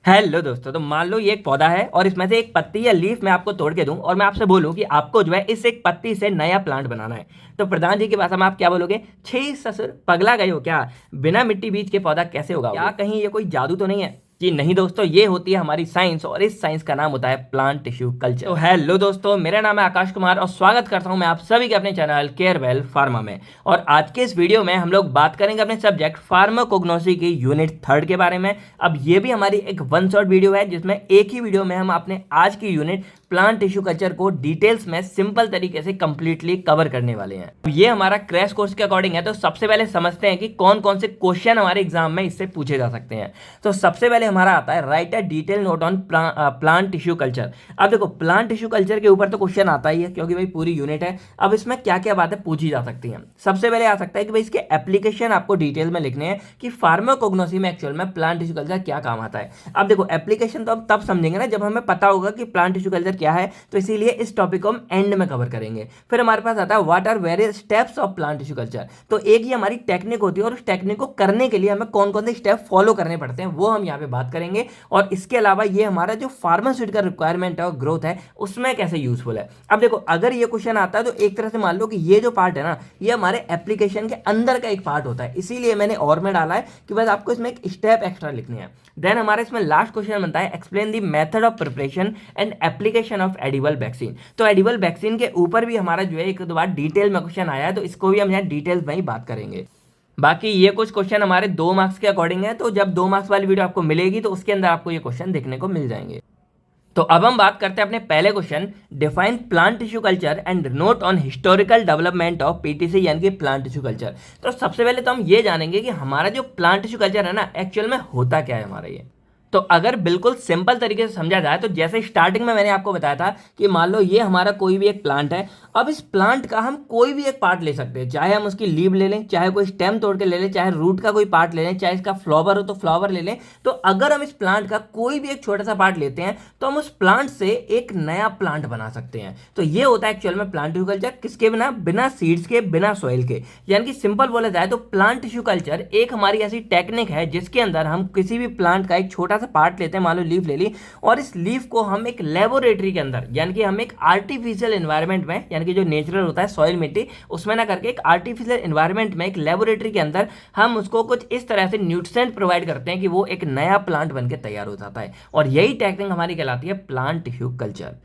Hello दोस्तों, तो मान लो ये एक पौधा है और इसमें से एक पत्ती या लीफ मैं आपको तोड़ के दूं और मैं आपसे बोलूं कि आपको जो है इस एक पत्ती से नया प्लांट बनाना है। तो प्रधान जी की भाषा में आप क्या बोलोगे? छी ससुर, पगला गए हो क्या? बिना मिट्टी बीज के पौधा कैसे होगा? क्या कहीं ये कोई जादू तो नहीं है? जी नहीं दोस्तों, ये होती है हमारी साइंस और इस साइंस का नाम होता है प्लांट टिश्यू कल्चर। तो हेलो दोस्तों, मेरा नाम है आकाश कुमार और स्वागत करता हूं मैं आप सभी के अपने चैनल केयरवेल फार्मा में। और आज के इस वीडियो में हम लोग बात करेंगे अपने सब्जेक्ट फार्माकोग्नोसी की यूनिट 3 के बारे में। अब ये भी हमारी एक वन शॉट वीडियो है जिसमें एक ही वीडियो में हम अपने आज की यूनिट प्लांट टिश्यू कल्चर को डिटेल्स में सिंपल तरीके से कंप्लीटली कवर करने वाले हैं। अब ये हमारा क्रैश कोर्स के अकॉर्डिंग है, तो सबसे पहले समझते हैं कि कौन कौन से क्वेश्चन हमारे एग्जाम में इससे पूछे जा सकते हैं। तो सबसे पहले हमारा आता है right a detail note on plant tissue culture. अब देखो, प्लांट टिश्यू कल्चर के ऊपर तो क्वेश्चन आता ही है क्योंकि भाई पूरी यूनिट है। अब इसमें क्या क्या बातें पूछी जा सकती हैं? सबसे पहले आ सकता है कि भाई इसके एप्लीकेशन आपको डिटेल में लिखने हैं कि फार्माकोग्नोसी में एक्चुअल में प्लांट टिश्यू कल्चर क्या काम आता है। अब देखो, एप्लीकेशन तो हम तब समझेंगे ना जब हमें पता होगा कि प्लांट टिश्यू कल्चर क्या है, तो इसीलिए इस टॉपिक को हम एंड में कवर करेंगे। फिर हमारे पास आता है what are various steps of plant tissue culture. तो एक ही हमारी टेक्निक होती है और उस टेक्निक को करने के लिए हमें कौन कौन से स्टेप फॉलो करने पड़ते हैं वो हम यहाँ पे बात करेंगे। और इसके अलावा ये हमारा जो फार्मास्यूटिकल रिक्वायरमेंट है और ग्रोथ है उसमें कैसे यूजफुल है। अब देखो, अगर ये क्वेश्चन आता है तो एक तरह से मान लो कि ये जो पार्ट है ना, ये हमारे एप्लीकेशन के अंदर का एक पार्ट होता है, इसीलिए मैंने और में डाला है कि बस आपको इसमें एक स्टेप एक्स्ट्रा लिखनी है। देन हमारे इसमें लास्ट क्वेश्चन बनता है explain the method of preparation and application of edible vaccine. तो एडिबल वैक्सीन के ऊपर भी हमारा जो है एक दो बार डिटेल में क्वेश्चन आया है, तो इसको भी हम यहाँ डिटेल्स में ही बात करेंगे। बाकी ये कुछ क्वेश्चन हमारे 2 मार्क्स के अकॉर्डिंग है, तो जब 2 मार्क्स वाली वीडियो आपको मिलेगी तो उसके अंदर आपको ये क्वेश्चन देखने को मिल जाएंगे। तो अब हम बात करते हैं अपने पहले question, define plant tissue culture and note on historical development of PTC यानी कि प्लांट टिश्यू कल्चर। तो सबसे पहले तो हम ये जानेंगे कि हमारा जो प्लांट टिश्यू कल्चर है ना, एक्चुअल में होता क्या है हमारा ये। तो अगर बिल्कुल सिंपल तरीके से समझा जाए तो जैसे स्टार्टिंग में मैंने आपको बताया था कि मान लो ये हमारा कोई भी एक प्लांट है। अब इस प्लांट का हम कोई भी एक पार्ट ले सकते हैं, चाहे हम उसकी लीव ले लें, चाहे कोई स्टेम तोड़ के ले लें, चाहे रूट का कोई पार्ट ले लें, चाहे इसका फ्लावर हो तो फ्लावर ले लें। तो अगर हम इस प्लांट का कोई भी एक छोटा सा पार्ट लेते हैं तो हम उस प्लांट से एक नया प्लांट बना सकते हैं। तो ये होता है एक्चुअल में प्लांट टिश्यू कल्चर, किसके बिना? बिना सीड्स के, बिना सॉइल के। यानी कि सिंपल बोला जाए तो प्लांट टिश्यू कल्चर एक हमारी ऐसी टेक्निक है जिसके अंदर हम किसी भी प्लांट का एक छोटा सा पार्ट लेते हैं, लीफ ले ली, और इस लीफ को हम एक लेबोरेटरी के अंदर यानी कि हम एक आर्टिफिशियल एनवायरनमेंट में, यानी कि जो नेचुरल होता है सॉइल मिट्टी, उसमें ना करके एक आर्टिफिशियल एनवायरनमेंट में एक लेबोरेटरी के अंदर हम उसको कुछ इस तरह से न्यूट्रिएंट प्रोवाइड करते हैं कि वो एक नया प्लांट बनकर तैयार हो जाता है। और यही टेक्निक हमारी कहलाती है प्लांट टिश्यू कल्चर।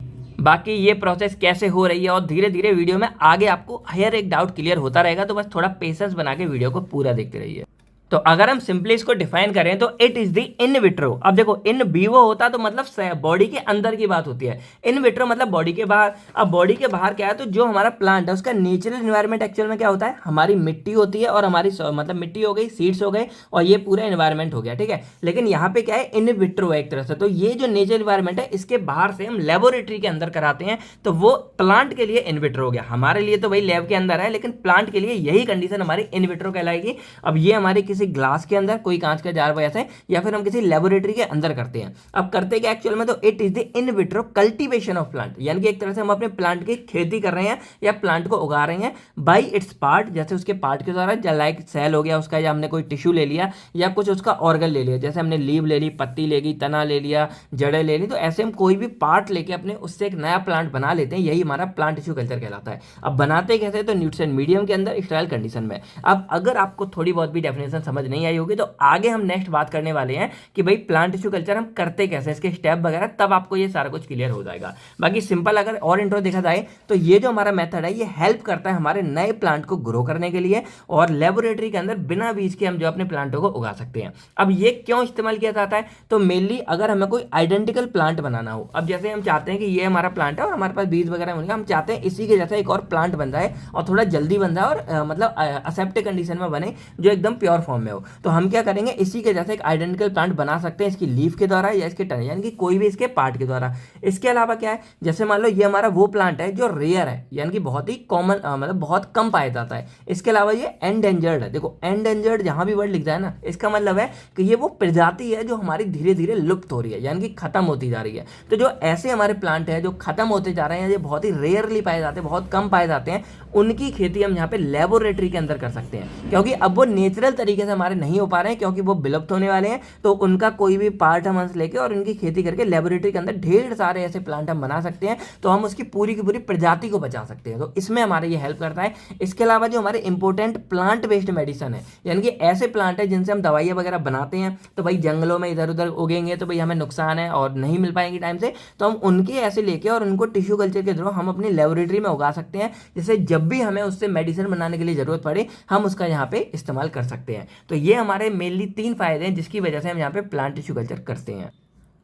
बाकी ये प्रोसेस कैसे हो रही है और धीरे धीरे वीडियो में आगे आपको हर एक डाउट क्लियर होता रहेगा, तो बस थोड़ा पेशेंस बना के वीडियो को पूरा देखते रहिए। तो अगर हम सिंपली इसको डिफाइन करें तो it is the in vitro. अब देखो, इन विवो होता तो मतलब बॉडी के अंदर की बात होती है, इन विट्रो मतलब बॉडी के बाहर। अब बॉडी के बाहर क्या है, तो जो हमारा प्लांट है उसका नेचुरल एनवायरनमेंट एक्चुअल में क्या होता है, हमारी मिट्टी होती है और हमारी मतलब मिट्टी हो गई, सीड्स हो गए और ये पूरा एनवायरनमेंट हो गया, ठीक है। लेकिन यहाँ पे क्या है, इन विट्रो है एक तरह से। तो ये जो नेचुरल एनवायरनमेंट है इसके बाहर से हम लेबोरेटरी के अंदर कराते हैं, तो वो प्लांट के लिए इन विट्रो हो गया। हमारे लिए तो भाई लैब के अंदर है, लेकिन प्लांट के लिए यही कंडीशन हमारी इन विट्रो कहलाएगी। अब ये हमारे किसी ग्लास के अंदर, कोई कांच का जार वजह से, या फिर हम किसी लेबोरेटरी के अंदर करते हैं। अब करते क्या एक्चुअल में, तो it is the in vitro cultivation of plant, यानी कि एक तरह से हम अपने प्लांट की खेती कर रहे हैं या प्लांट को उगा रहे हैं बाय इट्स पार्ट, जैसे उसके पार्ट के द्वारा, लाइक सेल हो गया उसका, या हमने कोई टिश्यू ले लिया या कुछ उसका ऑर्गन ले लिया, जैसे हमने लीव ले ली, पत्ती ले ली, तना ले लिया, जड़ें ले ली। तो ऐसे हम कोई भी पार्ट लेके अपने उससे एक नया प्लांट बना लेते हैं, यही हमारा प्लांट टिश्यू कल्चर कहलाता है। अब बनाते कैसे, तो न्यूट्रिएंट मीडियम के अंदर, स्टेराइल कंडीशन में। अब अगर आपको थोड़ी बहुत भी डेफिनेशन समझ नहीं आई होगी तो आगे हम नेक्स्ट बात करने वाले हैं कि भाई प्लांट टिश्यू कल्चर हम करते कैसे, इसके स्टेप वगैरह, तब आपको ये सारा कुछ क्लियर हो जाएगा। बाकी सिंपल अगर और इंट्रो देखा जाए तो ये जो हमारा मेथड है ये हेल्प करता है हमारे नए प्लांट को ग्रो करने के लिए, और लेबोरेटरी के अंदर बिना बीज के हम जो अपने प्लांटों को उगा सकते हैं। अब ये क्यों इस्तेमाल किया जाता है, तो मेनली अगर हमें कोई आइडेंटिकल प्लांट बनाना हो, अब जैसे हम चाहते हैं कि ये हमारा प्लांट है और हमारे पास बीज वगैरह मिलेगा, हम चाहते हैं इसी के जैसा एक और प्लांट बन जाए और थोड़ा जल्दी बन जाए और मतलब असेप्टिक कंडीशन में बने, जो एकदम प्योर फॉर्म में हो। तो हम क्या करेंगे, इसी के जैसे एक आइडेंटिकल प्लांट बना सकते हैं इसकी लीफ के द्वारा या इसके टन, यानी कि कोई भी इसके पार्ट के द्वारा। इसके अलावा क्या है, जैसे मान लो ये हमारा वो प्लांट है जो रेयर है, यानी कि बहुत ही कॉमन, मतलब बहुत कम पाया जाता है। इसके अलावा ये एंडेंजर्ड है। देखो, एंडेंजर्ड जहां भी वर्ड लिख जाए ना, इसका मतलब है कि ये वो प्रजाति है जो हमारी धीरे धीरे लुप्त हो रही है, यानी कि खत्म होती जा रही है। तो जो ऐसे हमारे प्लांट है जो खत्म होते जा रहे हैं, ये बहुत ही रेयरली पाए जाते हैं, बहुत कम पाए जाते हैं, उनकी खेती हम यहाँ पे लेबोरेटरी के अंदर कर सकते हैं, क्योंकि अब वो नेचुरल तरीके तरीके से हमारे नहीं हो पा रहे हैं क्योंकि वो विलुप्त होने वाले हैं, तो उनका कोई भी पार्ट हम अंश लेके और उनकी खेती करके लेबोरेटरी के अंदर ढेर सारे ऐसे प्लांट हम बना सकते हैं, तो हम उसकी पूरी की पूरी प्रजाति को बचा सकते हैं। तो इसमें हमारे ये हेल्प करता है। इसके अलावा जो हमारे इंपॉर्टेंट प्लांट बेस्ड मेडिसिन है, यानी कि ऐसे प्लांट है जिनसे हम दवाइयाँ वगैरह बनाते हैं, तो भाई जंगलों में इधर उधर उगेंगे तो भाई हमें नुकसान है और नहीं मिल पाएंगे टाइम से, तो हम उनके ऐसे लेके और उनको टिश्यू कल्चर के थ्रू हम अपनी लेबोरेटरी में उगा सकते हैं, जिससे जब भी हमें उससे मेडिसिन बनाने के लिए जरूरत पड़े हम उसका यहाँ पे इस्तेमाल कर सकते हैं। तो ये हमारे मेनली 3 फायदे हैं जिसकी वजह से हम यहाँ पे प्लांट टिश्यू कल्चर करते हैं।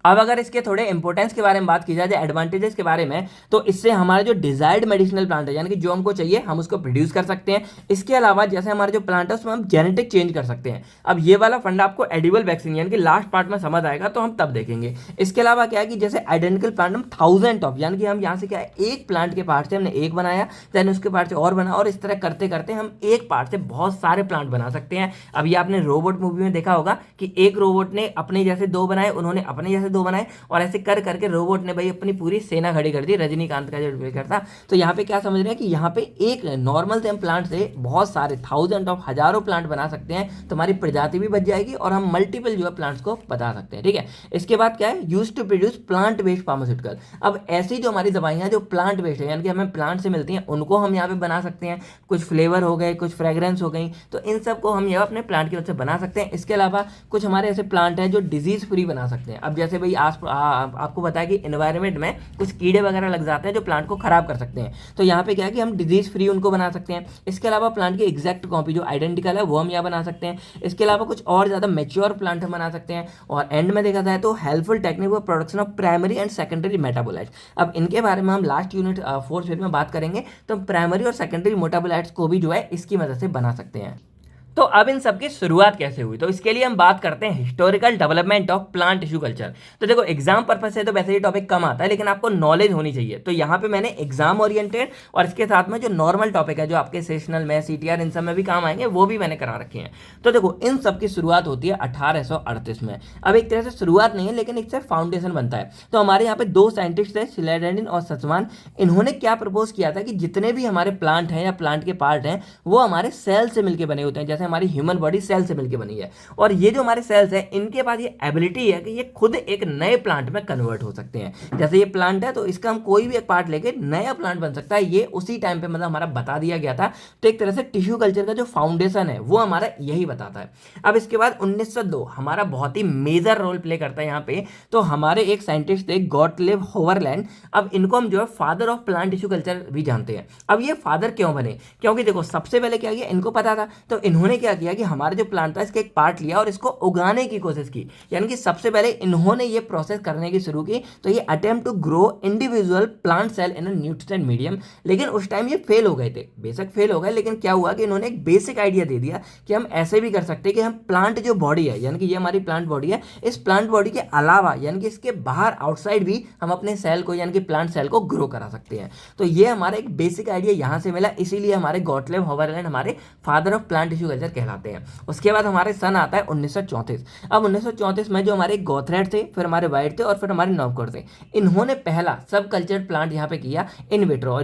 अब अगर इसके थोड़े इंपॉर्टेंस के बारे में बात की जाए, एडवांटेजेस के बारे में, तो इससे हमारे जो डिजायर्ड मेडिसिनल प्लांट है, यानी कि जो हमको चाहिए हम उसको प्रोड्यूस कर सकते हैं। इसके अलावा जैसे हमारे जो प्लांट है उसमें हम जेनेटिक चेंज कर सकते हैं। अब ये वाला फंड आपको एडिबल वैक्सीन यानी कि लास्ट पार्ट में समझ आएगा तो हम तब देखेंगे। इसके अलावा क्या है कि जैसे आइडेंटिकल प्लांट हम 1000 ऑफ, यानी कि हम यहाँ से क्या है एक प्लांट के पार्ट से हमने एक बनाया, देन उसके पार्ट से और बना, और इस तरह करते करते हम एक पार्ट से बहुत सारे प्लांट बना सकते हैं। अब ये आपने रोबोट मूवी में देखा होगा कि एक रोबोट ने अपने जैसे 2 बनाए, उन्होंने अपने जैसे 2 बनाए, और ऐसे कर करके रोबोट ने भाई अपनी पूरी सेना खड़ी कर दी, रजनीकांत का जो फिगर था। तो यहाँ पे क्या समझ रहे हैं कि यहाँ पे एक नॉर्मल से हम प्लांट से बहुत सारे 1000 ऑफ हजारों प्लांट बना सकते हैं, तो हमारी प्रजाति भी बच जाएगी और हम मल्टीपल जो है प्लांट्स को बता सकते हैं। ठीक है, इसके बाद क्या है, use to produce plant based pharmaceutical. अब ऐसी जो हमारी दवाइयाँ जो प्लांट बेस्ड है, यानी कि हमें प्लांट से मिलती हैं, उनको हम यहाँ पे बना सकते हैं। कुछ फ्लेवर हो गए, कुछ फ्रेग्रेंस हो गई, तो इन सबको हम यहाँ अपने प्लांट की वजह से बना सकते हैं। इसके अलावा कुछ हमारे ऐसे प्लांट हैं जो डिजीज फ्री बना सकते हैं। अब जैसे भाई आपको पता है कि एनवायरनमेंट में कुछ कीड़े वगैरह लग जाते हैं जो प्लांट को खराब कर सकते हैं, तो यहाँ पे क्या है कि हम डिजीज फ्री उनको बना सकते हैं। इसके अलावा प्लांट की एग्जैक्ट कॉपी जो आइडेंटिकल है वो हम यहाँ बना सकते हैं। इसके अलावा कुछ और ज़्यादा मेच्योर प्लांट हम बना सकते हैं। और एंड में देखा जाए तो helpful technique for production of primary and secondary metabolites. अब इनके बारे में हम लास्ट यूनिट 4th यूनिट में बात करेंगे, तो प्राइमरी और सेकेंडरी मेटाबोलाइट्स को भी जो है इसकी मदद से बना सकते हैं। तो अब इन सब की शुरुआत कैसे हुई, तो इसके लिए हम बात करते हैं historical development of plant tissue culture. तो देखो एग्जाम पर्पस से तो वैसे ये टॉपिक कम आता है, लेकिन आपको नॉलेज होनी चाहिए, तो यहाँ पे मैंने एग्जाम ओरिएंटेड और इसके साथ में जो नॉर्मल टॉपिक है जो आपके सेशनल में सीटीआर इन सब में भी काम आएंगे वो भी मैंने करा रखे हैं। तो देखो इन सब की शुरुआत होती है 1838 में। अब एक तरह से शुरुआत नहीं है लेकिन इससे फाउंडेशन बनता है। तो हमारे यहाँ पे 2 साइंटिस्ट थे, शिलेडेन और सचमान। इन्होंने क्या प्रपोज किया था कि जितने भी हमारे प्लांट हैं या प्लांट के पार्ट हैं वो हमारे सेल से मिलकर बने होते हैं, जैसे हमारी ह्यूमन बॉडी सेल से मिलकर बनी है, और ये जो हमारे सेल्स हैं इनके पास ये एबिलिटी है कि ये खुद एक नए प्लांट में कन्वर्ट हो सकते हैं। जैसे ये प्लांट है तो इसका हम कोई भी एक पार्ट लेके नया प्लांट बन सकता है, ये उसी टाइम पे मतलब हमारा बता दिया गया था। तो एक तरह से टिश्यू कल्चर का जो फाउंडेशन है वो हमारा यही बताता है। अब इसके बाद 1902 हमारा बहुत ही मेजर रोल प्ले करता है यहाँ पे। तो हमारे एक साइंटिस्ट थे गॉटलिब होवरलैंड। अब इनको हम जो है father of plant tissue culture भी जानते हैं। अब ये फादर क्यों बने, क्योंकि देखो सबसे पहले क्या किया, इनको पता था, तो इन्होंने क्या किया कि हमारा जो प्लांट था इसका एक पार्ट लिया और इसको उगाने की कोशिश की। यानी कि सबसे पहले इन्होंने ये प्रोसेस करने की शुरू की। तो ये attempt to grow individual plant cell in a nutrient medium, लेकिन उस टाइम ये फेल हो गए थे। बेशक फेल हो गए, लेकिन क्या हुआ कि इन्होंने एक बेसिक आइडिया दे दिया कि हम ऐसे भी कर सकते हैं कि हम प्लांट जो बॉडी है, यानी कि ये हमारी प्लांट बॉडी है, इस प्लांट बॉडी के अलावा यानी कि इसके बाहर आउटसाइड भी हम अपने सेल को यानी कि प्लांट सेल को ग्रो करा सकते हैं। तो ये हमारा एक बेसिक आइडिया यहाँ से मिला, इसीलिए हमारे गॉटलिब होवरलैंड हमारे father of plant tissue culture कहलाते हैं। उसके बाद हमारे सन आता है 1934। अब 1934 में जो हमारे गोथरेट थे, फिर हमारे वाइट थे और फिर हमारे नॉर्कोट थे, इन्होंने पहला सब कल्चर प्लांट यहाँ पे किया इन विट्रो। और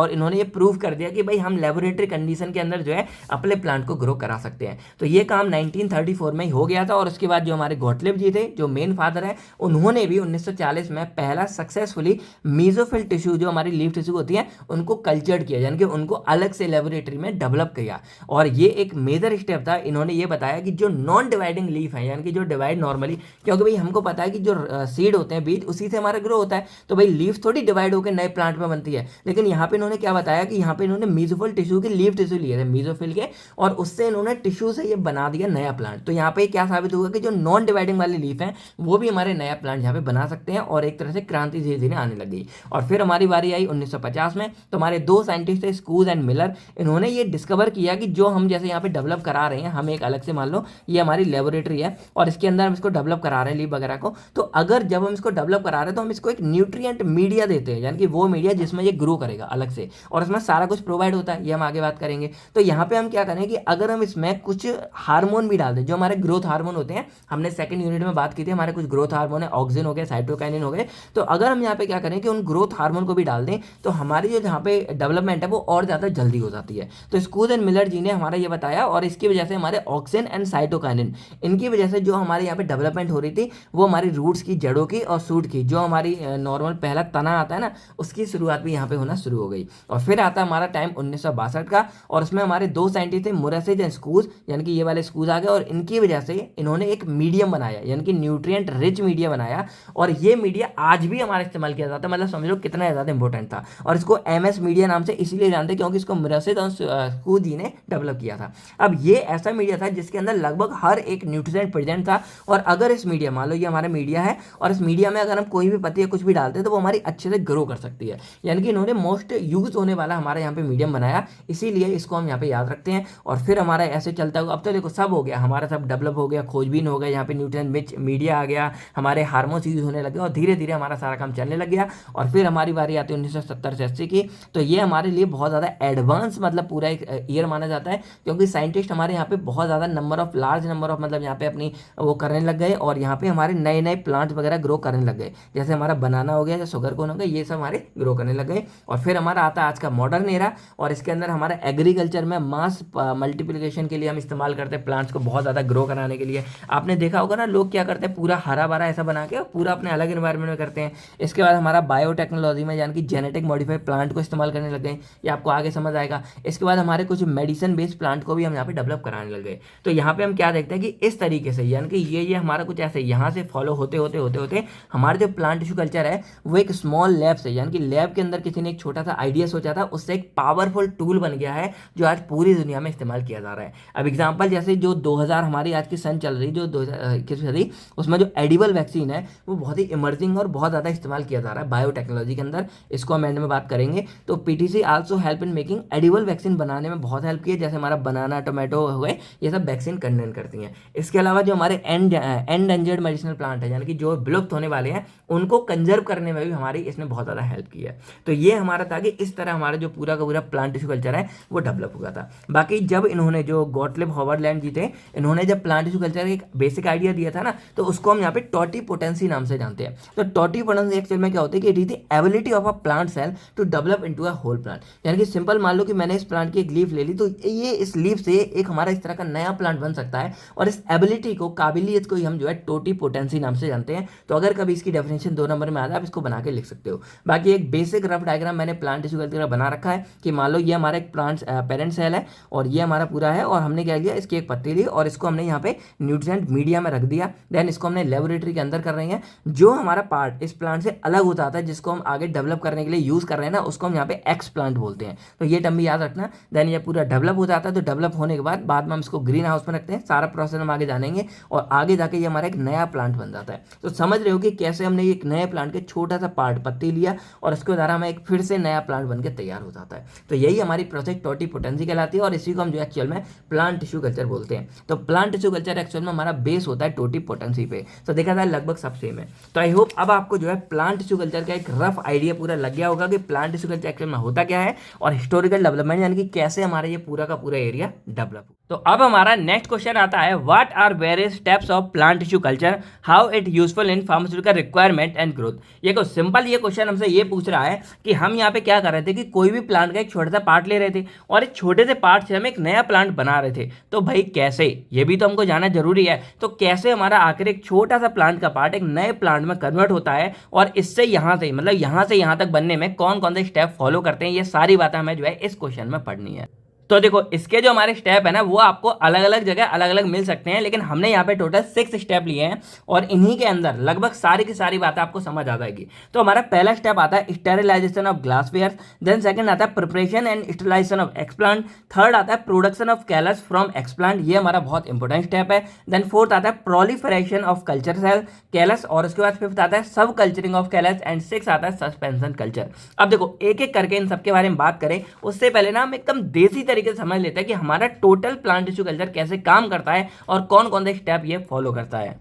इन्होंने ये प्रूव कर दिया कि भाई हम लेबोरेटरी कंडीशन के अंदर जो है अपने प्लांट को ग्रो करा सकते हैं। तो ये काम 1934 में ही हो गया था। और उसके बाद जो हमारे गॉटलिब जी थे जो मेन फादर है, उन्होंने भी 1940 में पहला सक्सेसफुली मीजोफिल टिश्यू जो हमारी लीफ टिश्यू होती है उनको कल्चर्ड किया, यानी कि उनको अलग से लेबोरेटरी में डेवलप किया। और ये एक मेजर स्टेप था। इन्होंने ये बताया कि जो नॉन डिवाइडिंग लीफ है, यानी कि जो डिवाइड नॉर्मली, क्योंकि भाई हमको पता है कि जो सीड होते हैं बीज उसी से हमारा ग्रो होता है, तो भाई लीफ थोड़ी डिवाइड होकर नए प्लांट में बनती है। लेकिन यहाँ पे इन्होंने क्या बताया कि यहाँ पे इन्होंने मीजोफिल टिश्यू के लीफ टिश्यू लिए थे मीजोफिल के, और उससे इन्होंने टिश्यू से ये बना दिया नया प्लांट। तो यहाँ पे क्या साबित हुआ कि जो नॉन डिवाइडिंग वाली लीफ है वो भी हमारे नया प्लांट यहाँ पे बना सकते हैं, और एक तरह से क्रांति धीरे धीरे आने लगी। और फिर हमारी बारी आई 1950 में। तो हमारे 2 साइंटिस्ट थे स्कूज एंड मिलर। इन्होंने ये डिस्कवर किया कि जो हम जैसे यहाँ पे डेवलप करा रहे हैं, हम एक अलग से मान लो ये हमारी लेबोरेटरी है और इसके अंदर हम इसको डेवलप करा रहे हैं लीफ वगैरह को, तो अगर जब हम इसको डेवलप करा रहे हैं तो हम इसको एक न्यूट्रिएंट मीडिया देते हैं, यानी कि वो मीडिया जिसमें ये ग्रो करेगा अलग से, और इसमें सारा कुछ प्रोवाइड होता है, ये हम आगे बात करेंगे। तो यहाँ पे हम क्या करें कि अगर हम इसमें कुछ हार्मोन भी डाल दें जो हमारे ग्रोथ हार्मोन होते हैं, हमने सेकंड यूनिट में बात की थी, हमारे कुछ ग्रोथ हार्मोन है, ऑक्सिन हो गए, साइटोकाइनिन हो गए, तो अगर हम यहाँ पे क्या करें कि उन ग्रोथ हार्मोन को भी डाल दें तो हमारी जो यहाँ पे डेवलपमेंट है वो और ज़्यादा जल्दी हो जाती है। तो स्कूज एंड मिलर जी ने हमारा ये बताया और इसकी वजह से हमारे ऑक्सिन एंड साइटोकाइनिन, इनकी वजह से जो हमारे यहाँ पे डेवलपमेंट हो रही थी वो हमारी रूट्स की, जड़ों की और सूट की, जो हमारी नॉर्मल पहला तना आता है ना, उसकी शुरुआत भी यहाँ पे होना शुरू हो गई। और फिर आता है हमारा टाइम 1962 का, और उसमें हमारे दो साइंटिस्ट थे, मुरसिज एंड स्कूज, यानी कि ये वाले स्कूज आ गए, और इनकी वजह से इन्होंने एक मीडियम बनाया, यानी कि न्यूट्रिएंट रिच मीडिया बनाया। और ये मीडिया आज भी हमारा इस्तेमाल किया जाता है, मतलब समझ लो कितना ज़्यादा इंपॉर्टेंट था। और इसको MS मीडिया नाम से इसीलिए जानते हैं क्योंकि इसको मुरसिज और स्कूज जी ने डेवलप किया था। अब ये ऐसा मीडिया था जिसके अंदर लगभग हर एक न्यूट्रिएंट प्रेजेंट था, और अगर इस मीडिया, मान लो ये हमारा मीडिया है, और इस मीडिया में अगर हम कोई भी पत्ती या कुछ भी डालते हैं तो वो हमारी अच्छे से ग्रो कर सकती है। यानी कि इन्होंने मोस्ट यूज होने वाला हमारे यहाँ पे मीडियम बनाया, इसीलिए इसको हम यहाँ पे याद रखते हैं। और फिर हमारा ऐसे चलता हुआ अब तो देखो सब हो गया, हमारा सब डेवलप हो गया, खोजबीन हो गया, यहाँ पे न्यूट्रिएंट रिच मीडिया आ गया, हमारे हार्मोन्स यूज होने लगे, और धीरे धीरे हमारा सारा काम चलने लग गया। और फिर हमारी बारी आती है 1970 से 80 की, तो ये हमारे लिए बहुत ज़्यादा एडवांस, मतलब पूरा एक ईयर माना जाता है, क्योंकि साइंटिस्ट हमारे यहाँ पे बहुत ज़्यादा लार्ज नंबर ऑफ मतलब यहाँ पे अपनी वो करने लग गए, और यहाँ पे हमारे नए नए प्लांट्स वगैरह ग्रो करने लग गए, जैसे हमारा बनाना हो गया या शुगर कोन हो गया, ये सब हमारे ग्रो करने लग गए। और फिर हमारा आता है आज का मॉडर्न एरा, और इसके अंदर हमारा एग्रीकल्चर में मास मल्टीप्लिकेशन के लिए हम इस्तेमाल करते हैं प्लांट्स को बहुत ज़्यादा ग्रो कराने के लिए। आपने देखा होगा ना, लोग क्या करते हैं, पूरा हरा भरा ऐसा बना के पूरा अपने अलग इन्वायरमेंट में करते हैं। इसके बाद हमारा बायोटेक्नोलॉजी में, यानी कि जेनेटिक मॉडिफाइड प्लांट को इस्तेमाल करने लग गए, ये आपको आगे समझ आएगा। इसके बाद हमारे कुछ मेडिसिन बेस्ड प्लांट को भी हम यहाँ पे डेवलप कराने लग गए। तो यहाँ पे हम क्या देखते हैं कि इस तरीके से, यानी कि ये हमारा कुछ ऐसे यहाँ से फॉलो होते होते होते होते हमारे जो प्लांट टिश्यू कल्चर है वो एक स्मॉल लैब से, यानी कि लैब के अंदर किसी ने एक छोटा सा आइडिया सोचा था, उससे एक पावरफुल टूल बन गया है जो आज पूरी दुनिया में इस्तेमाल किया जा रहा है। अब एग्जांपल जैसे जो 2000 हमारी आज की सन चल रही, जो 2021 सदी, उसमें जो एडिबल वैक्सीन है वो बहुत ही इमर्जिंग और बहुत ज़्यादा इस्तेमाल किया जा रहा है बायोटेक्नोलॉजी के अंदर। इसको हम एंड में बात करेंगे। तो PTC also help in making edible vaccine बनाने में बहुत हेल्प की है, जैसे हमारा बनाना, टोमेटो हो गए, ये सब वैक्सीन कंटेन करती हैं। इसके अलावा जो हमारे एंडेंजर्ड मेडिसिनल प्लांट है, यानी कि जो विलुप्त होने वाले हैं, उनको कंजर्व करने में भी हमारी इसने बहुत ज़्यादा हेल्प की है। तो ये हमारा था कि इस तरह हमारा जो पूरा का पूरा प्लांट टिश्यू कल्चर है वो डेवलप हुआ था। बाकी जब इन्होंने, जो गॉटलिब हॉवर्लैंड जी थे, इन्होंने जब प्लांट टिश्यू कल्चर का एक बेसिक आइडिया दिया था ना, तो उसको हम यहाँ पे टोटीपोटेंसी नाम से जानते हैं। तो टोटीपोटेंसी एक्चुअल में क्या होती है कि it is the ability of a plant cell to develop into a whole plant. यानी कि सिंपल मान लो कि मैंने इस प्लांट की एक लीफ ले ली, तो ये इस लीफ से एक हमारा इस तरह का नया प्लांट बन सकता है, और इस एबिलिटी को, काबिलियत को ही हम जो है टोटीपोटेंसी नाम से जानते हैं। तो अगर कभी इसकी डेफिनेशन 2 नंबर में आ जाए, आप इसको बना के लिख सकते हो। बाकी एक बेसिक रफ डायग्राम मैंने प्लांट टिश्यू कल्चर का बना रखा है कि मान लो ये हमारा एक प्लांट पेरेंट सेल है, और ये हमारा पूरा है, और हमने क्या किया, इसकी एक पत्ती ली और इसको हमने यहाँ पे न्यूट्रिएंट मीडिया में रख दिया। देन इसको हमने लेबोरेटरी के अंदर कर रहे हैं। जो हमारा पार्ट इस प्लांट से अलग हो जाता है, जिसको हम आगे डेवलप करने के लिए यूज कर रहे हैं ना, उसको हम यहाँ पे एक्स प्लांट बोलते हैं। तो ये टर्म भी याद रखना। देन ये पूरा डेवलप हो जाता है, तो डेवलप होने के बाद में हम इसको ग्रीन हाउस में रखते हैं। सारा प्रोसेस हम आगे जानेंगे, और आगे जाके ये हमारा एक नया प्लांट बन जाता है। तो समझ रहे हो कि कैसे हमने एक नए प्लांट के छोटा सा पार्ट, पत्ती लिया, और उसके द्वारा हमें एक फिर से नया प्लांट बनकर तैयार हो जाता है। तो यही हमारी प्रोसेस टोटीपोटेंसी कहलाती है, और इसी को हम जो एक्चुअल में प्लांट टिश्यू कल्चर बोलते हैं। तो प्लांट टिश्यू कल्चर एक्चुअल में हमारा बेस होता है टोटीपोटेंसी पे। तो देखा जाए लगभग सब सेम है। तो आई होप अब आपको जो है प्लांट टिश्यू कल्चर का एक रफ आइडिया पूरा लग गया होगा कि प्लांट टिश्यू कल्चर एक्चुअल में होता क्या है, और हिस्टोरिकल डेवलपमेंट, यानी कि कैसे हमारा ये पूरा का पूरा एरिया डेवलप। तो अब हमारा नेक्स्ट क्वेश्चन आता है, what are various steps of plant tissue culture, how it useful in pharmaceutical requirement and growth. ये को सिंपल ये क्वेश्चन हमसे ये पूछ रहा है कि हम यहाँ पे क्या कर रहे थे कि कोई भी प्लांट का एक छोटा सा पार्ट ले रहे थे, और एक छोटे से पार्ट से हम एक नया प्लांट बना रहे थे। तो भाई कैसे, ये भी तो हमको जानना जरूरी है। तो कैसे हमारा आखिर एक छोटा सा प्लांट का पार्ट एक नए प्लांट में कन्वर्ट होता है, और इससे यहाँ से, मतलब यहाँ से यहाँ तक बनने में कौन कौन से स्टेप फॉलो करते हैं, ये सारी बातें हमें जो है इस क्वेश्चन में पढ़नी है। तो देखो, इसके जो हमारे स्टेप है ना, वो आपको अलग अलग जगह अलग अलग मिल सकते हैं, लेकिन हमने यहाँ पे टोटल 6 स्टेप लिए हैं, और इन्हीं के अंदर लगभग सारी की सारी बातें आपको समझ आ जाएगी। तो हमारा पहला स्टेप आता है sterilization of glassware, then second आता है preparation and sterilization of explant, third आता है production of callus from explant, ये हमारा बहुत इंपॉर्टेंट स्टेप है। देन फोर्थ आता है proliferation of culture cell callus, और उसके बाद फिफ्थ आता है sub culturing of callus, and six आता है सस्पेंशन कल्चर। अब देखो, एक एक करके इन सबके बारे में बात करें, उससे पहले ना हम एकदम देसी तरीके से समझ लेते हैं कि हमारा टोटल प्लांट टिश्यू कल्चर कैसे काम करता है और कौन कौन से स्टेप ये फॉलो करता है।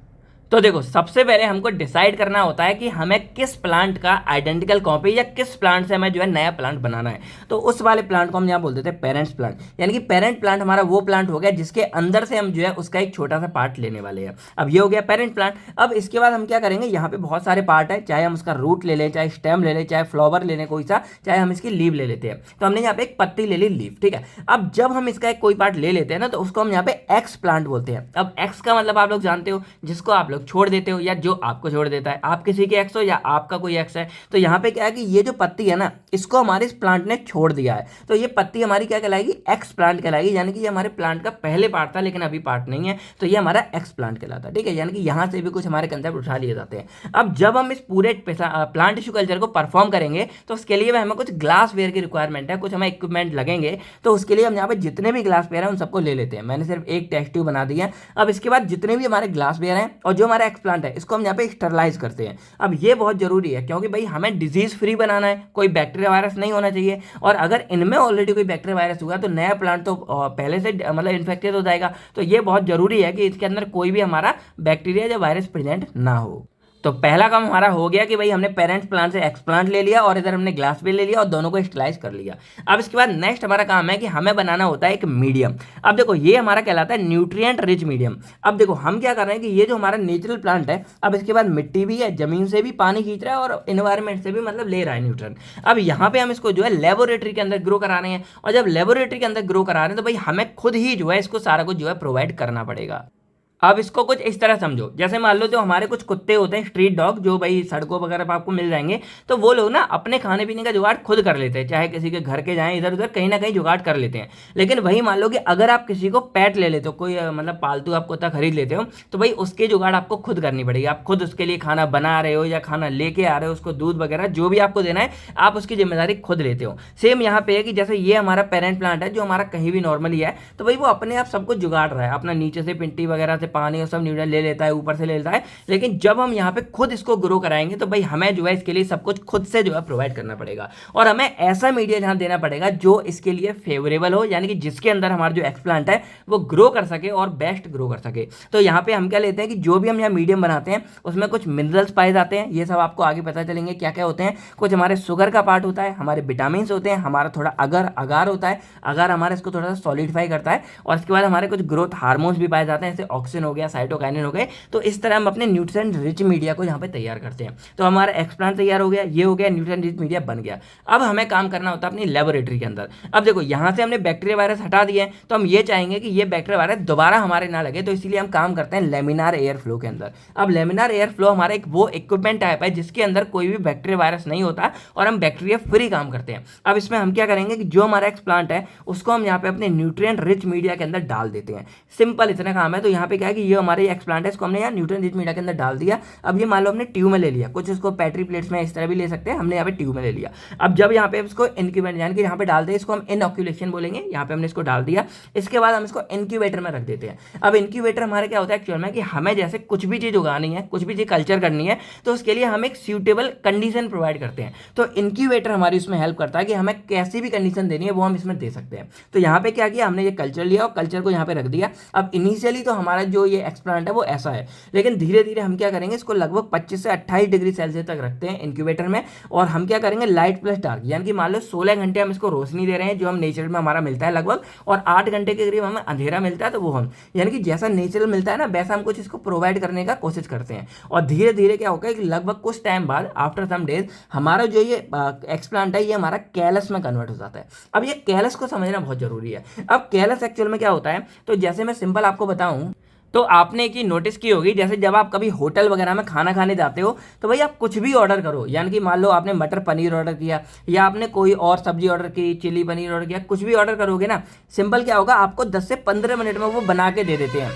तो देखो, सबसे पहले हमको डिसाइड करना होता है कि हमें किस प्लांट का आइडेंटिकल कॉपी या किस प्लांट से हमें जो है नया प्लांट बनाना है। तो उस वाले प्लांट को हम यहाँ बोल देते हैं पेरेंट्स प्लांट, यानी कि पेरेंट प्लांट हमारा वो प्लांट हो गया जिसके अंदर से हम जो है उसका एक छोटा सा पार्ट लेने वाले हैं। अब ये हो गया पेरेंट प्लांट। अब इसके बाद हम क्या करेंगे, यहाँ पे बहुत सारे पार्ट है, चाहे हम उसका रूट ले लें, चाहे स्टेम ले लें, चाहे फ्लावर ले लें कोई सा, चाहे हम इसकी लीव ले लेते हैं। तो हमने यहाँ पे एक पत्ती ले ली, लीव, ठीक है। अब जब हम इसका एक कोई पार्ट ले लेते हैं ना, तो उसको हम यहाँ पे एक्स प्लांट बोलते हैं। अब एक्स का मतलब आप लोग जानते हो, जिसको आप लोग छोड़ देते हो या जो आपको छोड़ देता है, आप किसी के एक्स हो या आपका कोई एक्स है। तो यहाँ पे क्या है कि ये जो पत्ती है ना, इसको हमारे इस प्लांट ने छोड़ दिया है, तो ये पत्ती हमारी क्या कहलाएगी, एक्स प्लांट कहलाएगी। यानी कि ये हमारे प्लांट का पहले पार्ट था लेकिन अभी पार्ट नहीं है, तो ये हमारा एक्स प्लांट कहलाता है, ठीक है। यानी कि यहाँ से भी कुछ हमारे कंसेप्ट उठा लिए जाते हैं। अब जब हम इस पूरे प्लांट टिश्यू कल्चर को परफॉर्म करेंगे तो उसके लिए हमें कुछ ग्लास वेयर की रिक्वायरमेंट है, कुछ हमें इक्विपमेंट लगेंगे। तो उसके लिए हम यहाँ पे जितने भी ग्लास वेयर हैं उन सबको ले लेते हैं। मैंने सिर्फ एक टेस्ट ट्यूब बना दी है। अब इसके बाद जितने भी हमारे ग्लास वेयर हैं और जो हमारा एक्स प्लांट है, इसको हम यहाँ पे स्टरलाइज करते हैं। अब ये बहुत जरूरी है क्योंकि भाई हमें डिजीज फ्री बनाना है, कोई बैक्टीरिया वायरस नहीं होना चाहिए। और अगर इनमें ऑलरेडी कोई बैक्टीरिया वायरस हुआ तो नया प्लांट तो पहले से मतलब इन्फेक्टेड हो जाएगा। तो ये बहुत जरूरी है कि इसके अंदर कोई भी हमारा बैक्टीरिया या वायरस प्रेजेंट ना हो। तो पहला काम हमारा हो गया कि भाई हमने पेरेंट्स प्लांट से एक्स प्लांट ले लिया और इधर हमने ग्लास भी ले लिया और दोनों को स्टरलाइज कर लिया। अब इसके बाद नेक्स्ट हमारा काम है कि हमें बनाना होता है एक मीडियम। अब देखो, ये हमारा कहलाता है न्यूट्रिएंट रिच मीडियम। अब देखो हम क्या कर रहे हैं कि ये जो हमारा नेचुरल प्लांट है, अब इसके बाद मिट्टी भी है, जमीन से भी पानी खींच रहा है और इन्वायरमेंट से भी मतलब ले रहा है न्यूट्रन। अब यहाँ पे हम इसको जो है लेबोरेटरी के अंदर ग्रो करा रहे हैं, और जब लेबोरेटरी के अंदर ग्रो करा रहे हैं तो भाई हमें खुद ही जो है इसको सारा कुछ जो है प्रोवाइड करना पड़ेगा। अब इसको कुछ इस तरह समझो, जैसे मान लो जो हमारे कुछ कुत्ते होते हैं, स्ट्रीट डॉग, जो भाई सड़कों वगैरह पर आपको मिल जाएंगे, तो वो लोग ना अपने खाने पीने का जुगाड़ खुद कर लेते हैं, चाहे किसी के घर के जाएं, इधर उधर कहीं ना कहीं जुगाड़ कर लेते हैं। लेकिन वही मान लो कि अगर आप किसी को पेट ले लेते हो, कोई मतलब पालतू आप कुत्ता खरीद लेते हो, तो भाई उसकी जुगाड़ आपको खुद करनी पड़ेगी। आप खुद उसके लिए खाना बना रहे हो या खाना लेके आ रहे हो, उसको दूध वगैरह जो भी आपको देना है, आप उसकी जिम्मेदारी खुद लेते हो। सेम यहाँ पे है कि जैसे ये हमारा पेरेंट प्लांट है जो हमारा कहीं भी नॉर्मली है, तो भाई वो अपने आप सब कुछ जुगाड़ रहा है, अपना नीचे से पिंटी वगैरह से पानी और सब न्यूट्रिएंट ले लेता है, ऊपर से ले लेता है। लेकिन जब हम यहाँ पे खुद इसको ग्रो कराएंगे तो भाई हमें जो है इसके लिए सब कुछ खुद से जो है प्रोवाइड करना पड़ेगा। और हमें ऐसा मीडिया जहाँ देना पड़ेगा जो इसके लिए फेवरेबल हो, यानी कि जिसके अंदर हमारा जो एक्सप्लांट है वो ग्रो कर सके और बेस्ट ग्रो कर सके। तो यहाँ पे हम क्या लेते हैं कि जो भी हम यहाँ मीडियम बनाते हैं उसमें कुछ मिनरल्स पाए जाते हैं, ये सब आपको आगे पता चलेंगे क्या क्या होते हैं। कुछ हमारे शुगर का पार्ट होता है, हमारे विटामिन होते हैं, हमारा थोड़ा अगार होता है, अगार हमारा इसको थोड़ा सा सॉलिडिफाई करता है। और इसके बाद हमारे कुछ ग्रोथ हार्मोन्स भी पाए जाते हैं, जैसे ऑक्सिन हो गया, साइटोकाइनिन हो गए। तो इस तरह हम अपने न्यूट्रिएंट रिच मीडिया को यहाँ पे तैयार करते हैं। तो हमारा एक्सप्लांट तैयार हो गया, ये हो गया, न्यूट्रिएंट रिच मीडिया बन गया। अब हमें काम करना होता है अपनी लेबोरेटरी के अंदर। अब देखो यहाँ से हमने बैक्टीरिया वायरस हटा दिए हैं, तो हम ये चाहेंगे कि ये बैक्टीरिया वायरस दोबारा हमारे ना लगे, तो इसलिए हम काम करते हैं लेमिनार एयर फ्लो के अंदर। अब लेमिनार एयर फ्लो हमारा एक वो इक्विपमेंट टाइप है जिसके अंदर कोई भी बैक्टीरिया वायरस नहीं होता और हम बैक्टीरिया फ्री काम करते हैं। अब इसमें हम क्या करेंगे कि जो हमारा एक्सप्लांट है उसको हम यहाँ पे अपने न्यूट्रिएंट रिच मीडिया के अंदर डाल देते हैं। सिंपल इतना काम है। तो यहाँ पे क्या है कि ये हमारे एक्सप्लांट है, इसको हमने यहाँ न्यूट्रिएंट रिच मीडिया के अंदर डाल दिया। अब ये मान लो हमने ट्यूब में ले लिया, कुछ इसको पैट्री प्लेट्स में इस तरह भी ले सकते हैं, हमने यहाँ पे ट्यूब में ले लिया। अब जब यहाँ पे इसको इनक्यूबेटर यानी कि यहाँ पे डाल दे, इसको हम इनऑक्यूलेशन बोलेंगे, यहाँ पे हमने इसको डाल दिया। इसके बाद हम इसको इनक्यूबेटर में रख देते हैं। अब इनक्यूबेटर हमारे क्या होता है एक्चुअल में कि हमें जैसे कुछ भी चीज़ उगानी है, कुछ भी चीज़ कल्चर करनी है, तो उसके लिए हम एक सूटेबल कंडीशन प्रोवाइड करते हैं। तो इनक्यूबेटर हमारी उसमें हेल्प करता है कि हमें कैसी भी कंडीशन देनी है वो हम इसमें दे सकते हैं। तो यहाँ पे क्या किया हमने, ये कल्चर लिया और कल्चर को यहाँ पे रख दिया। अब इनिशियली तो हमारा जो ये एक्सप्लांट है वो ऐसा है, लेकिन धीरे धीरे हम क्या करेंगे, इसको लगभग 25 से 28 डिग्री सेल्सियस तक रखते हैं इनक्यूबेटर में। और हम क्या करेंगे, लाइट प्लस डार्क, यानी कि मान लो 16 घंटे हम इसको रोशनी दे रहे हैं जो हम नेचर में हमारा मिलता है लगभग, और 8 घंटे के करीब हमें अंधेरा मिलता है। तो वो हम यानी कि जैसा नेचुरल मिलता है ना वैसा हम कुछ इसको प्रोवाइड करने का कोशिश करते हैं। और धीरे धीरे क्या होगा कि लगभग कुछ टाइम बाद, आफ्टर सम डेज, हमारा जो ये एक्सप्लांट है ये हमारा कैलस में कन्वर्ट हो जाता है। अब ये कैलस को समझना बहुत जरूरी है। अब कैलस एक्चुअल में क्या होता है, तो जैसे मैं सिंपल आपको बताऊं, तो आपने एक चीज नोटिस की होगी, जैसे जब आप कभी होटल वगैरह में खाना खाने जाते हो तो भाई आप कुछ भी ऑर्डर करो, यानी कि मान लो आपने मटर पनीर ऑर्डर किया या आपने कोई और सब्जी ऑर्डर की, चिली पनीर ऑर्डर किया, कुछ भी ऑर्डर करोगे ना, सिंपल क्या होगा, आपको 10 से 15 मिनट में वो बना के दे देते हैं।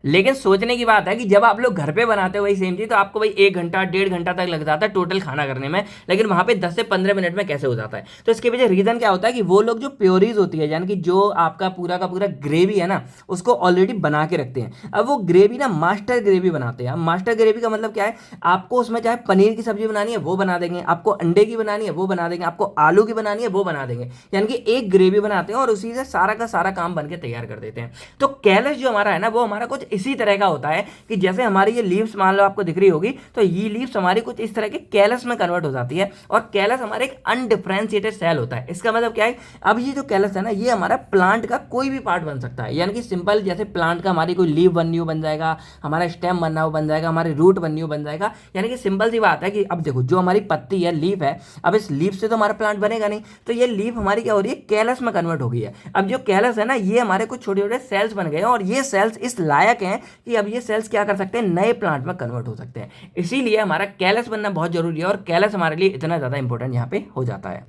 लेकिन सोचने की बात है कि जब आप लोग घर पे बनाते हो वही सेम चीज, तो आपको भाई 1 घंटा 1.5 घंटा तक लग जाता है टोटल खाना करने में, लेकिन वहां पे 10 से 15 मिनट में कैसे हो जाता है। तो इसके पीछे रीजन क्या होता है कि वो लोग जो प्योरीज होती है, यानी कि जो आपका पूरा का पूरा ग्रेवी है ना, उसको ऑलरेडी बना के रखते हैं। अब वो ग्रेवी ना मास्टर ग्रेवी बनाते हैं। अब मास्टर ग्रेवी का मतलब क्या है, आपको उसमें चाहे पनीर की सब्जी बनानी है वो बना देंगे, आपको अंडे की बनानी है वो बना देंगे, आपको आलू की बनानी है वो बना देंगे, यानी कि एक ग्रेवी बनाते हैं और उसी से सारा का सारा काम बन के तैयार कर देते हैं। तो कैलस जो हमारा है ना वो हमारा कुछ इसी तरह का होता है कि जैसे हमारी ये लीव्स मान लो आपको दिख रही होगी, तो ये लीव्स हमारी कुछ इस तरह के कैलस में कन्वर्ट हो जाती है, और कैलस हमारे एक अनडिफरेंशिएटेड सेल होता है। इसका मतलब क्या है, अब ये जो कैलस है ना, ये हमारा प्लांट का कोई भी पार्ट बन सकता है। यानी कि सिंपल जैसे प्लांट का हमारी कोई लीव बननी हो बन जाएगा, हमारा स्टेम बनना हो बन जाएगा, हमारी रूट बननी हो बन जाएगा। यानी कि सिंपल सी बात है कि अब देखो जो हमारी पत्ती है, लीफ है, अब इस लीफ से तो हमारा प्लांट बनेगा नहीं, तो ये लीफ हमारी क्या हो रही है, कैलस में कन्वर्ट हो गई है। अब जो कैलस है ना, ये हमारे कुछ छोटे छोटे सेल्स बन गए हैं, और ये सेल्स इस लायक हैं कि अब ये सेल्स क्या कर सकते हैं, नए प्लांट में कन्वर्ट हो सकते हैं। इसीलिए हमारा कैलस बनना बहुत जरूरी है, और कैलस हमारे लिए इतना ज्यादा इंपॉर्टेंट यहाँ पे हो जाता है।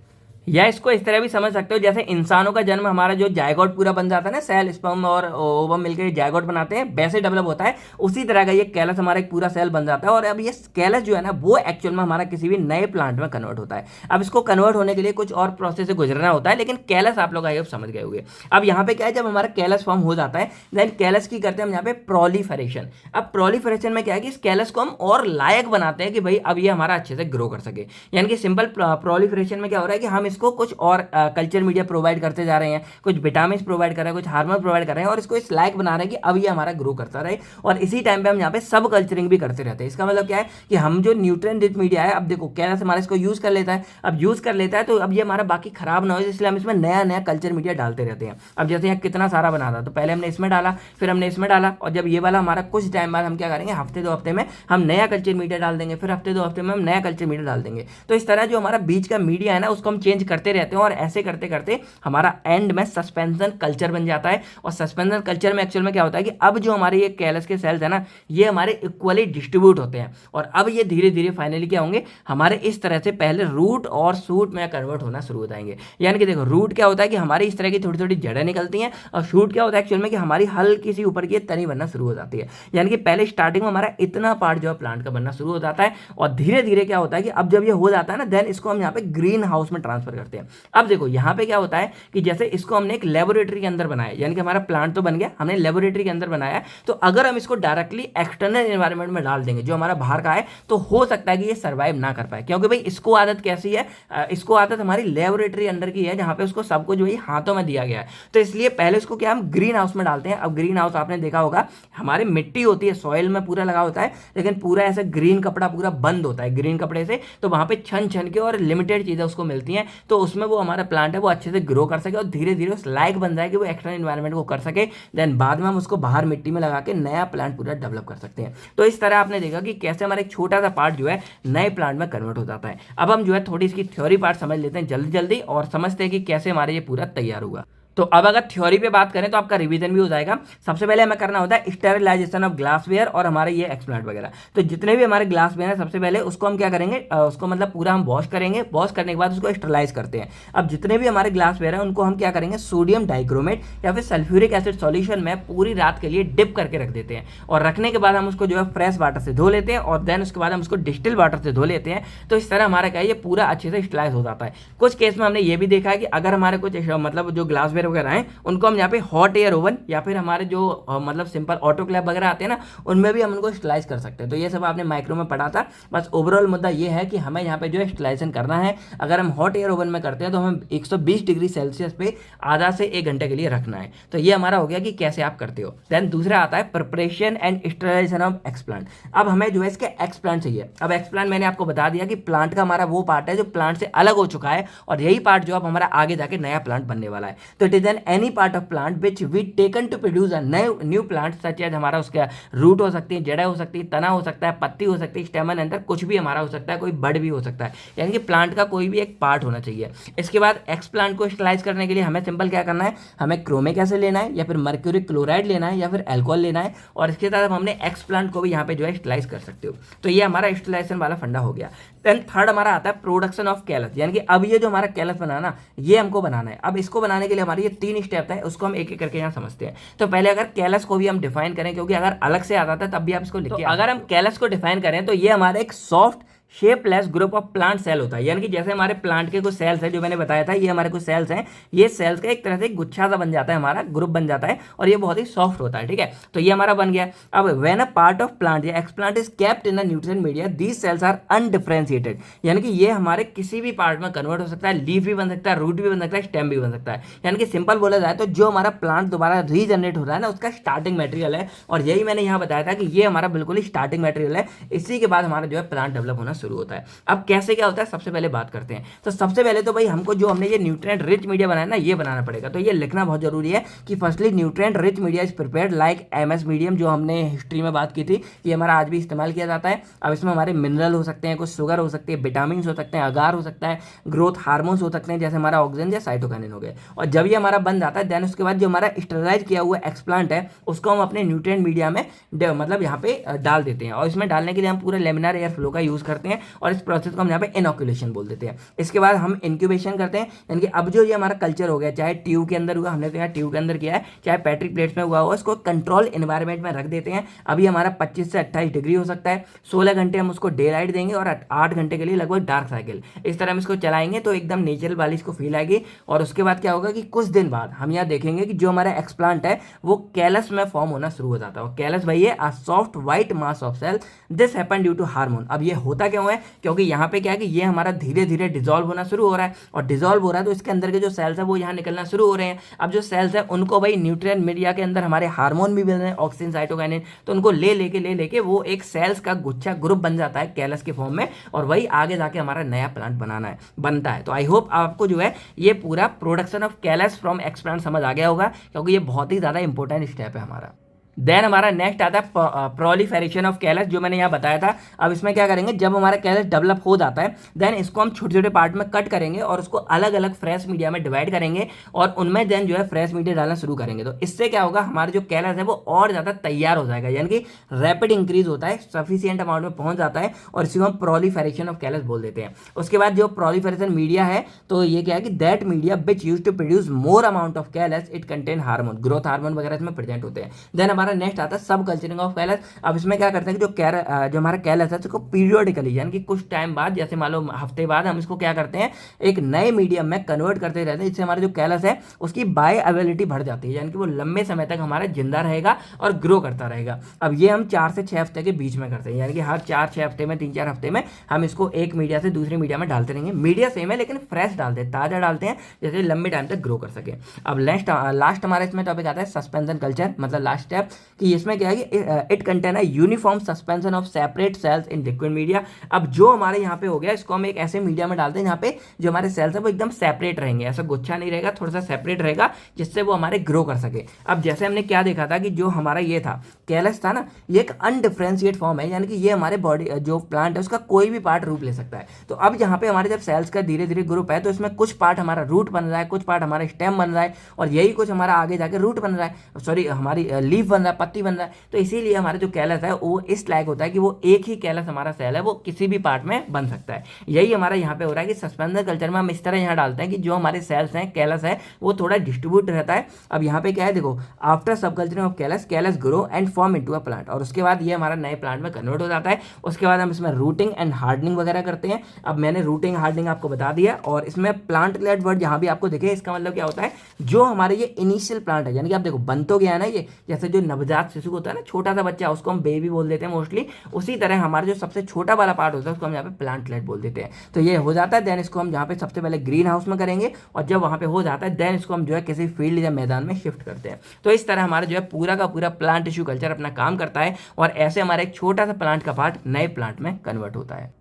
या इसको इस तरह भी समझ सकते हो, जैसे इंसानों का जन्म हमारा जो जायगोट पूरा बन जाता है ना, सेल स्पर्म और ओवम मिलकर जायगोट बनाते हैं, वैसे डेवलप होता है। उसी तरह का ये कैलस हमारा एक पूरा सेल बन जाता है, और अब ये कैलस जो है ना, वो एक्चुअल में हमारा किसी भी नए प्लांट में कन्वर्ट होता है। अब इसको कन्वर्ट होने के लिए कुछ और प्रोसेस से गुजरना होता है, लेकिन कैलस आप लोग आई होप समझ गए होंगे। अब यहाँ पे क्या है, जब हमारा कैलस फॉर्म हो जाता है, देन कैलस की करते हैं हम यहाँ पे प्रोलिफरेशन। अब प्रोलिफरेशन में क्या है कि इस कैलस को हम और लायक बनाते हैं कि भाई अब ये हमारा अच्छे से ग्रो कर सके। यानी कि सिंपल प्रोलिफरेशन में क्या हो रहा है कि हम इसको कुछ और कल्चर मीडिया प्रोवाइड करते जा रहे हैं, कुछ विटामिन प्रोवाइड कर रहे हैं, कुछ हार्मोन प्रोवाइड कर रहे हैं, और इसको इस लायक बना रहे हैं कि अब ये हमारा ग्रो करता रहे। और इसी टाइम पे हम यहाँ पे सब कल्चरिंग भी करते रहते हैं। इसका मतलब क्या है कि हम जो न्यूट्रिएंट रिच मीडिया है, अब देखो कैलस हमारा इसको यूज कर लेता है, अब यूज कर लेता है तो अब ये हमारा बाकी खराब ना हो, इसलिए हम इसमें नया नया कल्चर मीडिया डालते रहते हैं। अब जैसे यहाँ कितना सारा बना था, तो पहले हमने इसमें डाला, फिर हमने इसमें डाला, और जब ये वाला हमारा कुछ टाइम बाद हम क्या करेंगे, हफ्ते दो हफ्ते में हम नया कल्चर मीडिया डाल देंगे, फिर हफ्ते दो हफ्ते में हम नया कल्चर मीडिया डाल देंगे। तो इस तरह जो हमारा बीच का मीडिया है ना, उसको हम चेंज करते रहते हैं, और ऐसे करते करते हमारा एंड में सस्पेंशन कल्चर बन जाता है। और सस्पेंशन कल्चर में एक्चुअल में क्या होता है कि अब जो हमारे ये कैलस के सेल्स है ना, ये हमारे इक्वली डिस्ट्रीब्यूट होते हैं, और अब ये धीरे धीरे फाइनली क्या होंगे, हमारे इस तरह से पहले रूट और शूट में कन्वर्ट होना शुरू हो जाएंगे। यानी कि देखो रूट क्या होता है कि हमारी इस तरह की छोटी छोटी जड़ें निकलती हैं, और शूट क्या होता है एक्चुअल में कि हमारी हल्की सी ऊपर की तनी बनना शुरू हो जाती है। यानी कि पहले स्टार्टिंग में हमारा इतना पार्ट जो है प्लांट का बनना शुरू हो जाता है, और धीरे धीरे क्या होता है कि अब जब ये हो जाता है ना, देन इसको हम यहाँ पे ग्रीन हाउस में ट्रांसफर करते हैं। अब देखो यहाँ पे क्या होता है कि जैसे इसको हमने एक लेबोरेटरी के अंदर बनाया, यानी कि हमारा प्लांट तो बन गया, हमने लेबोरेटरी के अंदर बनाया, तो अगर हम इसको डायरेक्टली एक्सटर्नल एनवायरनमेंट में डाल देंगे जो हमारा बाहर का है, तो हो सकता है कि ये सर्वाइव ना कर पाए। क्योंकि भाई इसको आदत कैसी है, इसको आदत हमारी लेबोरेटरी अंदर की है, जहां पे उसको सब कुछ वही हाथों में दिया गया है। तो इसलिए पहले उसको क्या हम ग्रीन हाउस में डालते हैं। अब ग्रीन हाउस आपने देखा होगा, हमारी मिट्टी होती है, सॉइल में पूरा लगा होता है, लेकिन पूरा ऐसे ग्रीन कपड़ा पूरा बंद होता है ग्रीन कपड़े से, तो वहां पे छन छन के और लिमिटेड चीजें उसको मिलती हैं, तो उसमें वो हमारा प्लांट है वो अच्छे से ग्रो कर सके, और धीरे धीरे उस लायक बन जाए कि वो एक्सटर्नल एनवायरनमेंट को कर सके। देन बाद में हम उसको बाहर मिट्टी में लगा के नया प्लांट पूरा डेवलप कर सकते हैं। तो इस तरह आपने देखा कि कैसे हमारा एक छोटा सा पार्ट जो है नए प्लांट में कन्वर्ट हो जाता है। अब हम जो है थोड़ी इसकी थ्योरी पार्ट समझ लेते हैं जल्दी जल्दी, और समझते हैं कि कैसे हमारे ये पूरा तैयार हुआ। तो अब अगर थ्योरी पे बात करें तो आपका रिवीजन भी हो जाएगा। सबसे पहले हमें करना होता है स्टेरिलाइजेशन ऑफ ग्लासवेयर और हमारे ये एक्सप्लांट वगैरह। तो जितने भी हमारे ग्लासवेयर है, सबसे पहले उसको हम क्या करेंगे, उसको मतलब पूरा हम वॉश करेंगे, वॉश करने के बाद उसको स्टेरिलाइज करते हैं। अब जितने भी हमारे ग्लासवेयर है उनको हम क्या करेंगे, सोडियम डाइक्रोमेट या फिर सल्फ्यूरिक एसिड सॉल्यूशन में पूरी रात के लिए डिप करके रख देते हैं, और रखने के बाद हम उसको जो है फ्रेश वाटर से धो लेते हैं, और देन उसके बाद हम उसको डिस्टिल वाटर से धो लेते हैं। तो इस तरह हमारा क्या है, ये पूरा अच्छे से स्टेरिलाइज हो जाता है। कुछ केस में हमने ये भी देखा है कि अगर हमारे कुछ मतलब जो ग्लासवेयर वगैरह हैं उनको हम यहाँ पे हॉट एयर ओवन या फिर हमारे जो मतलब सिंपल ऑटोक्लेव वगैरह आते हैं ना, उनमें भी हम उनको स्टेलाइज कर सकते हैं। तो ये सब आपने माइक्रो में पढ़ा था। बस ओवरऑल मुद्दा ये है कि हमें यहाँ पे जो है स्टेलाइजेशन करना है। अगर हम हॉट एयर ओवन में करते हैं तो हमें 120 डिग्री सेल्सियस पे आधा से 1 घंटे के लिए रखना है। तो ये हमारा हो गया कि कैसे आप करते हो। देन दूसरा आता है preparation and sterilization of explant. अब हमें जो है इसके एक्सप्लांट चाहिए। अब एक्सप्लांट मैंने आपको बता दिया कि प्लांट का हमारा वो पार्ट है जो प्लांट से अलग हो चुका है, और यही पार्ट जो अब हमारा आगे जाके नया प्लांट बनने वाला है। तो it is an any part of plant which we taken to produce a new plant, such as हमारा उसका रूट हो सकती है, जड़ हो सकती है, तना हो सकता है, पत्ती हो सकती है, स्टेमन अंदर कुछ भी हमारा हो सकता है, कोई बड भी हो सकता है। यानी कि प्लांट का कोई भी एक पार्ट होना चाहिए। इसके बाद एक्स प्लांट को स्टेलाइज करने के लिए हमें सिंपल क्या करना है, हमें क्रोमिक एसिड लेना है या फिर मर्क्यूरी क्लोराइड लेना है या फिर अल्कोहल लेना है, और इसके साथ हमने एक्स प्लांट को भी यहाँ पे जो है स्टेलाइज कर सकते हो। तो ये हमारा स्टेलाइजेशन वाला फंडा हो गया। देन थर्ड हमारा आता है प्रोडक्शन ऑफ कैलस, यानी कि अब ये जो हमारा कैलस बनाना ये हमको बनाना है। अब इसको बनाने के लिए हमारे ये 3 स्टेप है, उसको हम एक एक करके यहाँ समझते हैं। तो पहले अगर कैलस को भी हम डिफाइन करें, क्योंकि अगर अलग से आता था तब भी आप इसको लिखिए। तो अगर हम कैलस को डिफाइन करें तो ये हमारा एक soft shapeless group of plant cell होता है। यानी कि जैसे हमारे प्लांट के कुछ सेल्स हैं, जो मैंने बताया था, ये हमारे कुछ सेल्स हैं, ये सेल्स का एक तरह से गुच्छा सा बन जाता है, हमारा ग्रुप बन जाता है, और ये बहुत ही सॉफ्ट होता है। ठीक है, तो ये हमारा बन गया। अब when a part of plant या explant is kept in a nutrient media, these cells are undifferentiated. यानी कि ये हमारे किसी भी पार्ट में कन्वर्ट हो सकता है, लीफ भी बन सकता है, रूट भी बन सकता है, स्टेम भी बन सकता है। यानी कि सिंपल बोला जाए तो जो हमारा प्लांट दोबारा रीजनरेट हो रहा है ना, उसका स्टार्टिंग मटेरियल है। और यही मैंने यहाँ बताया था कि ये हमारा बिल्कुल ही स्टार्टिंग मटेरियल है, इसी के बाद हमारा जो है प्लांट डेवलप होना शुरू होता है। अब कैसे क्या होता है, सबसे पहले बात करते हैं। तो सबसे पहले तो भाई हमको जो हमने ये न्यूट्रिएंट रिच मीडिया बनाया ना, ये बनाना पड़ेगा। तो ये लिखना बहुत जरूरी है कि firstly nutrient rich media is prepared like MS medium, जो हमने हिस्ट्री में बात की थी, ये हमारा आज भी इस्तेमाल किया जाता है। अब इसमें हमारे मिनरल हो सकते हैं, कुछ शुगर हो सकती है, विटामिन हो सकते हैं, अगार हो सकता है, ग्रोथ हार्मोन्स हो सकते हैं, जैसे हमारा ऑक्सीजन या साइटोकाइनिन हो गए। और जब ये हमारा बन जाता है, देन उसके बाद जो हमारा स्टेरलाइज किया हुआ एक्सप्लांट है, उसको हम अपने न्यूट्रिएंट मीडिया में मतलब यहाँ पे डाल देते हैं। और इसमें डालने के लिए हम पूरे लेमिनार एयर फ्लो का यूज करते हैं, और इस प्रोसेस को हम यहाँ पे इनोकुलेशन बोल देते हैं। इसके बाद हम इंक्यूबेशन करते हैं, यानी कि अब जो ये हमारा कल्चर हो गया, चाहे ट्यूब के अंदर हुआ, हमने तो यहाँ ट्यूब के अंदर किया है, चाहे पैट्रिक प्लेट्स में हुआ हो, इसको कंट्रोल एनवायरनमेंट में रख देते हैं। अभी हमारा 25 से 28 डिग्री हो सकता है, 16 घंटे हम उसको डे लाइट देंगे, और 8 घंटे के लिए लगभग डार्क साइकिल। इस तरह हम इसको चलाएंगे तो एकदम नेचुरल वाली इसको फील आएगी। और उसके बाद क्या होगा कि कुछ दिन बाद हम यहाँ देखेंगे कि जो हमारा एक्सप्लांट है वो कैलस में फॉर्म होना शुरू हो जाता है। कैलस भाई है a soft white mass of cell, this happen due to hormone. अब ये होता क्यों है, क्योंकि यहाँ पे क्या है कि ये हमारा धीरे धीरे डिजोल्व होना शुरू हो रहा है, और डिजोल्व हो रहा है तो इसके अंदर के जो सेल्स है वो यहाँ निकलना शुरू हो रहे हैं। अब जो सेल्स है उनको भाई न्यूट्रिएंट मीडिया के अंदर हमारे हार्मोन भी मिल रहे हैं, ऑक्सीजन साइटोकाइनिन, तो उनको ले लेके वो एक सेल्स का गुच्छा ग्रुप बन जाता है कैलस के फॉर्म में, और वही आगे जाके हमारा नया प्लांट बनता है। तो आई होप आपको जो है ये पूरा production of callus from explant समझ आ गया होगा, क्योंकि ये बहुत ही ज्यादा इंपॉर्टेंट स्टेप है हमारा। देन हमारा नेक्स्ट आता है प्रोलिफेरेशन ऑफ कैलस, जो मैंने यहाँ बताया था। अब इसमें क्या करेंगे, जब हमारा कैलस डेवलप हो जाता है, देन इसको हम छोटे छोटे पार्ट में कट करेंगे, और उसको अलग अलग फ्रेश मीडिया में डिवाइड करेंगे, और उनमें देन जो है फ्रेश मीडिया डालना शुरू करेंगे। तो इससे क्या होगा, हमारा जो कैलस है वो और ज़्यादा तैयार हो जाएगा, यानी कि रैपिड इंक्रीज होता है, सफिशियंट अमाउंट में पहुंच जाता है, और इसी को हम प्रोलिफेरेशन ऑफ कैलस बोल देते हैं। उसके बाद जो प्रोलिफेरेशन मीडिया है, तो ये क्या है कि that media which use to produce more amount of callus, it contain hormone, growth hormone वगैरह इसमें प्रेजेंट होते हैं। देन हमारा नेक्स्ट आता है सब कल्चरिंग ऑफ कैलस। अब इसमें क्या करते हैं कि जो हमारा कैलस है उसको पीरियोडिकली, यानी कि कुछ टाइम बाद, जैसे मान लो हफ्ते बाद, हम इसको क्या करते हैं एक नए मीडियम में कन्वर्ट करते रहते हैं, जिससे हमारा जो कैलस है उसकी बायोअवेलेबिलिटी बढ़ जाती है, यानी कि वो लंबे समय तक हमारा जिंदा रहेगा और ग्रो करता रहेगा। अब ये हम 4 से 6 हफ्ते के बीच में करते हैं, यानी कि हर 4-6 हफ्ते में, 3-4 हफ्ते में हम इसको एक मीडिया से दूसरे मीडिया में डालते रहेंगे। मीडिया सेम है लेकिन फ्रेश डालते हैं, ताजा डालते हैं, जैसे लंबे टाइम तक ग्रो कर सके। अब लास्ट हमारा इसमें टॉपिक आता है सस्पेंशन कल्चर, मतलब लास्ट स्टेप, कि इसमें क्या है कि it contain a uniform suspension of separate cells in liquid media. अब जो हमारे यहाँ पे हो गया, इसको हम एक ऐसे मीडिया में डालते हैं जहाँ पे जो हमारे सेल्स है वो एकदम सेपरेट रहेंगे, ऐसा गुच्छा नहीं रहेगा, थोड़ा सा सेपरेट रहेगा, जिससे वो हमारे ग्रो कर सके। अब जैसे हमने क्या देखा था कि जो हमारा ये था कैलस था ना, ये एक अनडिफरेंशिएट फॉर्म है, यानी कि ये हमारे बॉडी जो प्लांट है उसका कोई भी पार्ट रूप ले सकता है। तो अब यहाँ पे हमारे जब सेल्स का धीरे धीरे ग्रुप है, तो इसमें कुछ पार्ट हमारा रूट बन रहा है, कुछ पार्ट हमारा स्टेम बन रहा है, और यही कुछ हमारा आगे जाके रूट बन रहा है, सॉरी हमारी लीफ बन रहा है, पत्ती बन रहा है। तो इसीलिए हमारा जो कैलस है वो इस लायक होता है कि वो एक ही कैलस हमारा सेल है, वो किसी भी पार्ट में बन सकता है। यही हमारा यहाँ पे हो रहा है कि सस्पेंशन कल्चर में हम इस तरह यहाँ डालते हैं कि जो हमारे सेल्स हैं, कैलस है, वो थोड़ा डिस्ट्रीब्यूट रहता है। अब यहाँ पे क्या है, देखो, आफ्टर सब culturing of callus grow and form into a plant, और उसके बाद ये हमारा नए प्लांट में कन्वर्ट हो जाता है। उसके बाद हम इसमें रूटिंग एंड हार्डनिंग वगैरह करते हैं। अब मैंने रूटिंग हार्डनिंग आपको बता दिया, और इसमें प्लांट रिलेटेड वर्ड जहाँ भी आपको दिखे, इसका मतलब क्या होता है, जो हमारे ये इनिशियल प्लांट है, यानी कि आप देखो बन तो गया है ना, ये जैसे जो नवजात शिशु होता है ना, छोटा सा बच्चा, उसको हम बेबी बोल देते हैं मोस्टली, उसी तरह हमारा जो सबसे छोटा वाला पार्ट होता है उसको हम यहाँ पे प्लांटलेट बोल देते हैं। तो ये हो जाता है, देन इसको हम यहाँ पे सबसे पहले ग्रीन हाउस में करेंगे, और जब वहाँ पे हो जाता है देन इसको हम जो है किसी फील्ड या मैदान में शिफ्ट करते हैं। तो इस तरह हमारा जो है पूरा का पूरा प्लांट टिश्यू कल्चर अपना काम करता है, और ऐसे हमारा एक छोटा सा प्लांट का पार्ट नए प्लांट में कन्वर्ट होता है।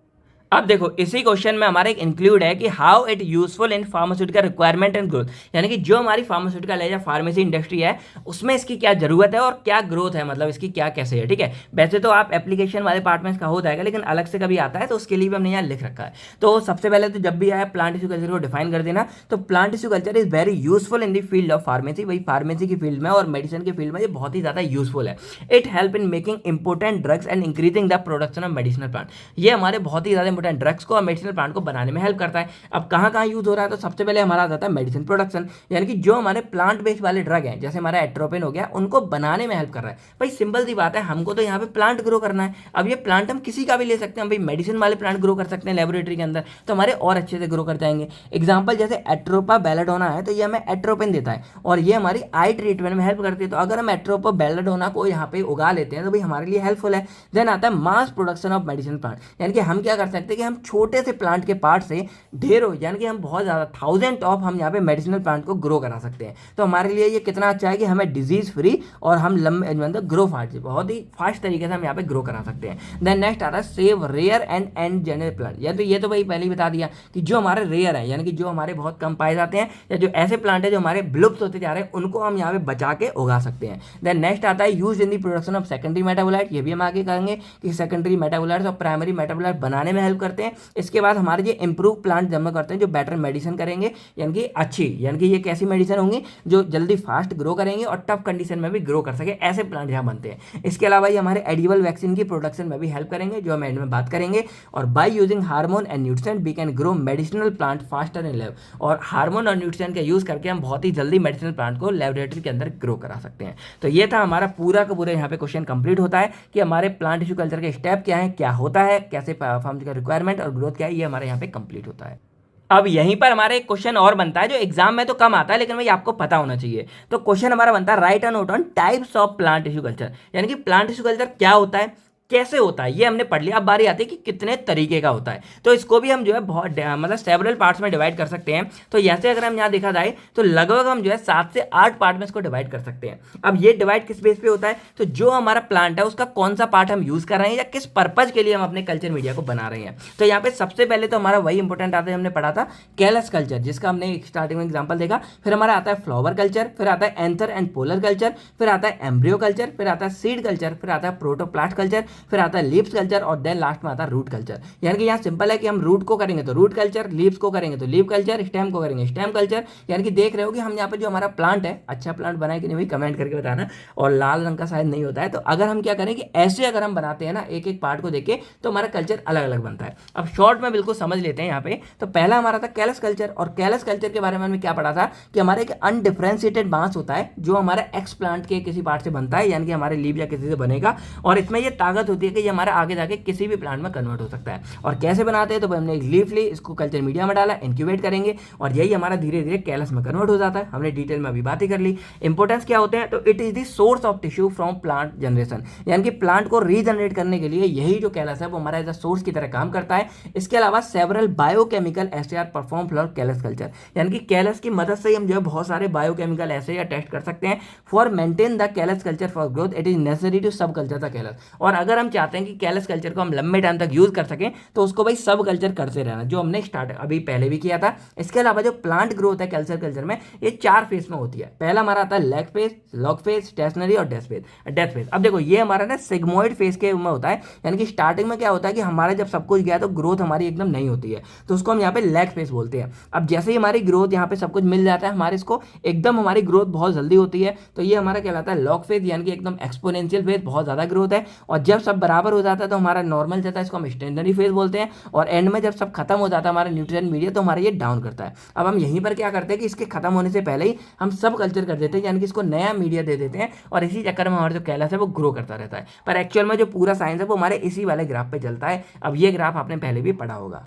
अब देखो इसी क्वेश्चन में हमारा एक इंक्लूड है कि how it useful in pharmaceutical requirement and growth, यानी कि जो हमारी फार्मास्यूटिकल है या फार्मेसी इंडस्ट्री है उसमें इसकी क्या जरूरत है और क्या ग्रोथ है, मतलब इसकी क्या कैसे है। ठीक है, वैसे तो आप एप्लीकेशन वाले पार्ट में इसका हो जाएगा, लेकिन अलग से कभी आता है तो उसके लिए भी हमने यहाँ लिख रखा है। तो सबसे पहले तो जब भी आया प्लांट टिश्यू कल्चर को डिफाइन कर देना, तो plant tissue culture is very useful in the field of pharmacy. वही फार्मेसी की फील्ड में और मेडिसिन की फील्ड में ये बहुत ही ज्यादा यूजफुल है। It help in making important drugs and increasing the production of medicinal plant. ये हमारे बहुत ही ज्यादा इंपॉर्टेंट ड्रग्स को और मेडिसिनल प्लांट को बनाने में हेल्प करता है। अब कहाँ कहाँ यूज हो रहा है, तो सबसे पहले हमारा आता है मेडिसिन प्रोडक्शन, यानी कि जो हमारे प्लांट बेस्ड वाले ड्रग हैं जैसे हमारा एट्रोपिन हो गया, उनको बनाने में हेल्प कर रहा है। भाई सिंपल सी बात है, हमको तो यहाँ पे प्लांट ग्रो करना है। अब ये प्लांट हम किसी का भी ले सकते हैं, भाई मेडिसिन वाले प्लांट ग्रो कर सकते हैं लेबोरेटरी के अंदर, तो हमारे और अच्छे से ग्रो कर जाएंगे। एग्जाम्पल जैसे एट्रोपा बेलाडोना है, तो ये हमें एट्रोपिन देता है और ये हमारी आई ट्रीटमेंट में हेल्प करती है। तो अगर हम एट्रोपा बेलाडोना को यहाँ पे उगा लेते हैं तो भाई हमारे लिए हेल्पफुल है। देन आता है mass production of medicine plant, यानी कि हम क्या कर सकते हैं कि हम छोटे से प्लांट के पार्ट से ढेरों, यानी कि हम बहुत ज़्यादा थाउजेंड ऑफ हम यहाँ पे मेडिसिनल प्लांट को ग्रो करा सकते हैं। तो हमारे लिए ये कितना अच्छा है कि हमें डिजीज फ्री और हम लंबे मतलब ग्रो फास्ट, बहुत ही फास्ट तरीके से हम यहाँ पे ग्रो करा सकते हैं। देन नेक्स्ट आता है सेव रेयर एंड एंडजेनिक प्लांट, या तो ये तो भाई पहले ही बता दिया कि जो हमारे रेयर है, यानी कि जो हमारे बहुत कम पाए जाते हैं, या जो ऐसे प्लांट है जो हमारे विलुप्त होते जा रहे हैं, उनको हम यहाँ पे बचा के उगा सकते हैं। देन नेक्स्ट आता है use in the production of secondary metabolite, ये भी हम आगे करेंगे कि सेकेंडरी मेटाबोलाइट्स और प्राइमरी मेटाबोलाइट बनाने में हेल्प करते हैं। इसके बाद हमारे ये इंप्रूव प्लांट जमा करते हैं जो बेटर मेडिसिन करेंगे, यानी कि अच्छी, यानी कि ये कैसी मेडिसिन होंगी जो जल्दी फास्ट ग्रो करेंगे और टफ कंडीशन में भी ग्रो कर सके, ऐसे प्लांट यहाँ बनते हैं। इसके अलावा ये हमारे एडिबल वैक्सीन की प्रोडक्शन में भी हेल्प करेंगे, जो हम एंड में बात करेंगे। और by using hormone and nutrient we can grow medicinal plant faster in lab, और हार्मोन और न्यूट्रिएंट का यूज करके हम बहुत ही जल्दी मेडिसिनल प्लांट को लेबोरेटरी के अंदर ग्रो करा सकते हैं। तो ये था हमारा पूरा का पूरा यहाँ पे क्वेश्चन कंप्लीट होता है कि हमारे प्लांट टिश्यू कल्चर के स्टेप क्या है, क्या होता है, कैसे फार्म का रिक्वायरमेंट और ग्रोथ क्या है, ये हमारे यहाँ पे कंप्लीट होता है। अब यहीं पर हमारा एक क्वेश्चन और बनता है जो एग्जाम में तो कम आता है, लेकिन भाई आपको पता होना चाहिए। तो क्वेश्चन हमारा बनता है right a note on types of plant tissue culture, यानी कि प्लांट टिश्यू कल्चर क्या होता है, कैसे होता है, ये हमने पढ़ लिया। अब बारी आती है कि कितने तरीके का होता है। तो इसको भी हम जो है बहुत मतलब सेवरल पार्ट्स में डिवाइड कर सकते हैं। तो जैसे अगर हम यहाँ देखा जाए तो लगभग हम जो है 7 से 8 पार्ट में इसको डिवाइड कर सकते हैं। अब ये डिवाइड किस बेस पे होता है, तो जो हमारा प्लांट है उसका कौन सा पार्ट हम यूज कर रहे हैं या किस पर्पज के लिए हम अपने कल्चर मीडिया को बना रहे हैं। तो यहाँ पे सबसे पहले तो हमारा वही इंपॉर्टेंट आता है, हमने पढ़ा था कैलस कल्चर, जिसका हमने स्टार्टिंग में एग्जाम्पल देखा। फिर हमारा आता है फ्लावर कल्चर, फिर आता है एंथर एंड पोलर कल्चर, फिर आता है एम्ब्रियो कल्चर, फिर आता है सीड कल्चर, फिर आता है प्रोटोप्लास्ट कल्चर, फिर आता है लीव्स कल्चर और देन लास्ट में आता है रूट कल्चर। यानी कि यहाँ सिंपल है कि हम रूट को करेंगे तो रूट कल्चर, लीव्स को करेंगे तो लीव कल्चर, स्टेम को करेंगे स्टेम कल्चर। यानी कि देख रहे हो कि हम यहाँ पे जो हमारा प्लांट है, अच्छा प्लांट बनाए कि नहीं भाई कमेंट करके बताना। और लाल रंग का शायद नहीं होता है, तो अगर हम क्या करें कि ऐसे अगर हम बनाते हैं ना एक एक पार्ट को देख के, तो हमारा कल्चर अलग अलग बनता है। अब शॉर्ट में बिल्कुल समझ लेते हैं यहाँ पे। तो पहला हमारा था कैलस कल्चर, और कैलस कल्चर के बारे में हमने क्या पढ़ा था कि हमारे एक अनडिफरेंशिएटेड मास होता है जो हमारे एक्स प्लांट के किसी पार्ट से बनता है, यानी कि हमारे लीव या किसी से बनेगा, और इसमें ये ताकत होती है कि ये हमारा आगे जाके किसी भी प्लांट में कन्वर्ट हो सकता है। और कैसे बनाते हैं, तो हमने एक लीफ ली, इसको कल्चर मीडिया में डाला, इंक्यूबेट करेंगे और यही हमारा धीरे धीरे कैलस में कन्वर्ट हो जाता है। हमने डिटेल में अभी बात ही कर ली। इंपॉर्टेंस क्या होते हैं, तो it is the source of tissue from plant generation, यानी कि प्लांट को रीजनरेट करने के लिए यही जो कैलस है वो हमारा एज अ सोर्स की तरह काम करता है। इसके अलावा several biochemical assay are perform for callus culture, यानी कि कैलस की मदद से हम जो है बहुत सारे बायोकेमिकल ऐसे या टेस्ट कर सकते हैं। For maintain the callus culture for growth it is necessary to sub culture the callus, और अगर हम चाहते हैं कि कैलस कल्चर को हम लंबे टाइम तक यूज कर सकें तो उसको भाई सब कल्चर करते रहना, जो हमने स्टार्ट अभी पहले भी किया था। इसके अलावा जो प्लांट ग्रोथ है कैल्चर कल्चर में, ये 4 फेज में होती है। पहला हमारा आता है lag phase, log phase, stationary और डेथ फेज। अब देखो ये हमारा ना सिग्मोइड फेज के में होता है, यानी कि स्टार्टिंग में क्या होता है कि हमारा जब सब कुछ गया तो ग्रोथ हमारी एकदम नहीं होती है, तो उसको हम यहाँ पे लैग फेज बोलते हैं। अब जैसे ही हमारी ग्रोथ यहाँ पे सब कुछ मिल जाता है हमारे इसको, एकदम हमारी ग्रोथ बहुत जल्दी होती है, तो ये हमारा कहलाता है लॉग फेज, यानी कि एकदम एक्सपोनेंशियल फेज, बहुत ज्यादा ग्रोथ है। और जब सब बराबर हो जाता है तो हमारा नॉर्मल जाता है, इसको हम स्टेशनरी फेज बोलते हैं। और एंड में जब सब खत्म हो जाता है हमारा न्यूट्रिएंट मीडिया, तो हमारा ये डाउन करता है। अब हम यहीं पर क्या करते हैं कि इसके खत्म होने से पहले ही हम सब कल्चर कर देते हैं, यानी कि इसको नया मीडिया दे देते हैं, और इसी चक्कर में हमारा जो कैलस है वो ग्रो करता रहता है। पर एक्चुअल में जो पूरा साइंस है वो हमारे इसी वाले ग्राफ पे चलता है। अब ये ग्राफ आपने पहले भी पढ़ा होगा।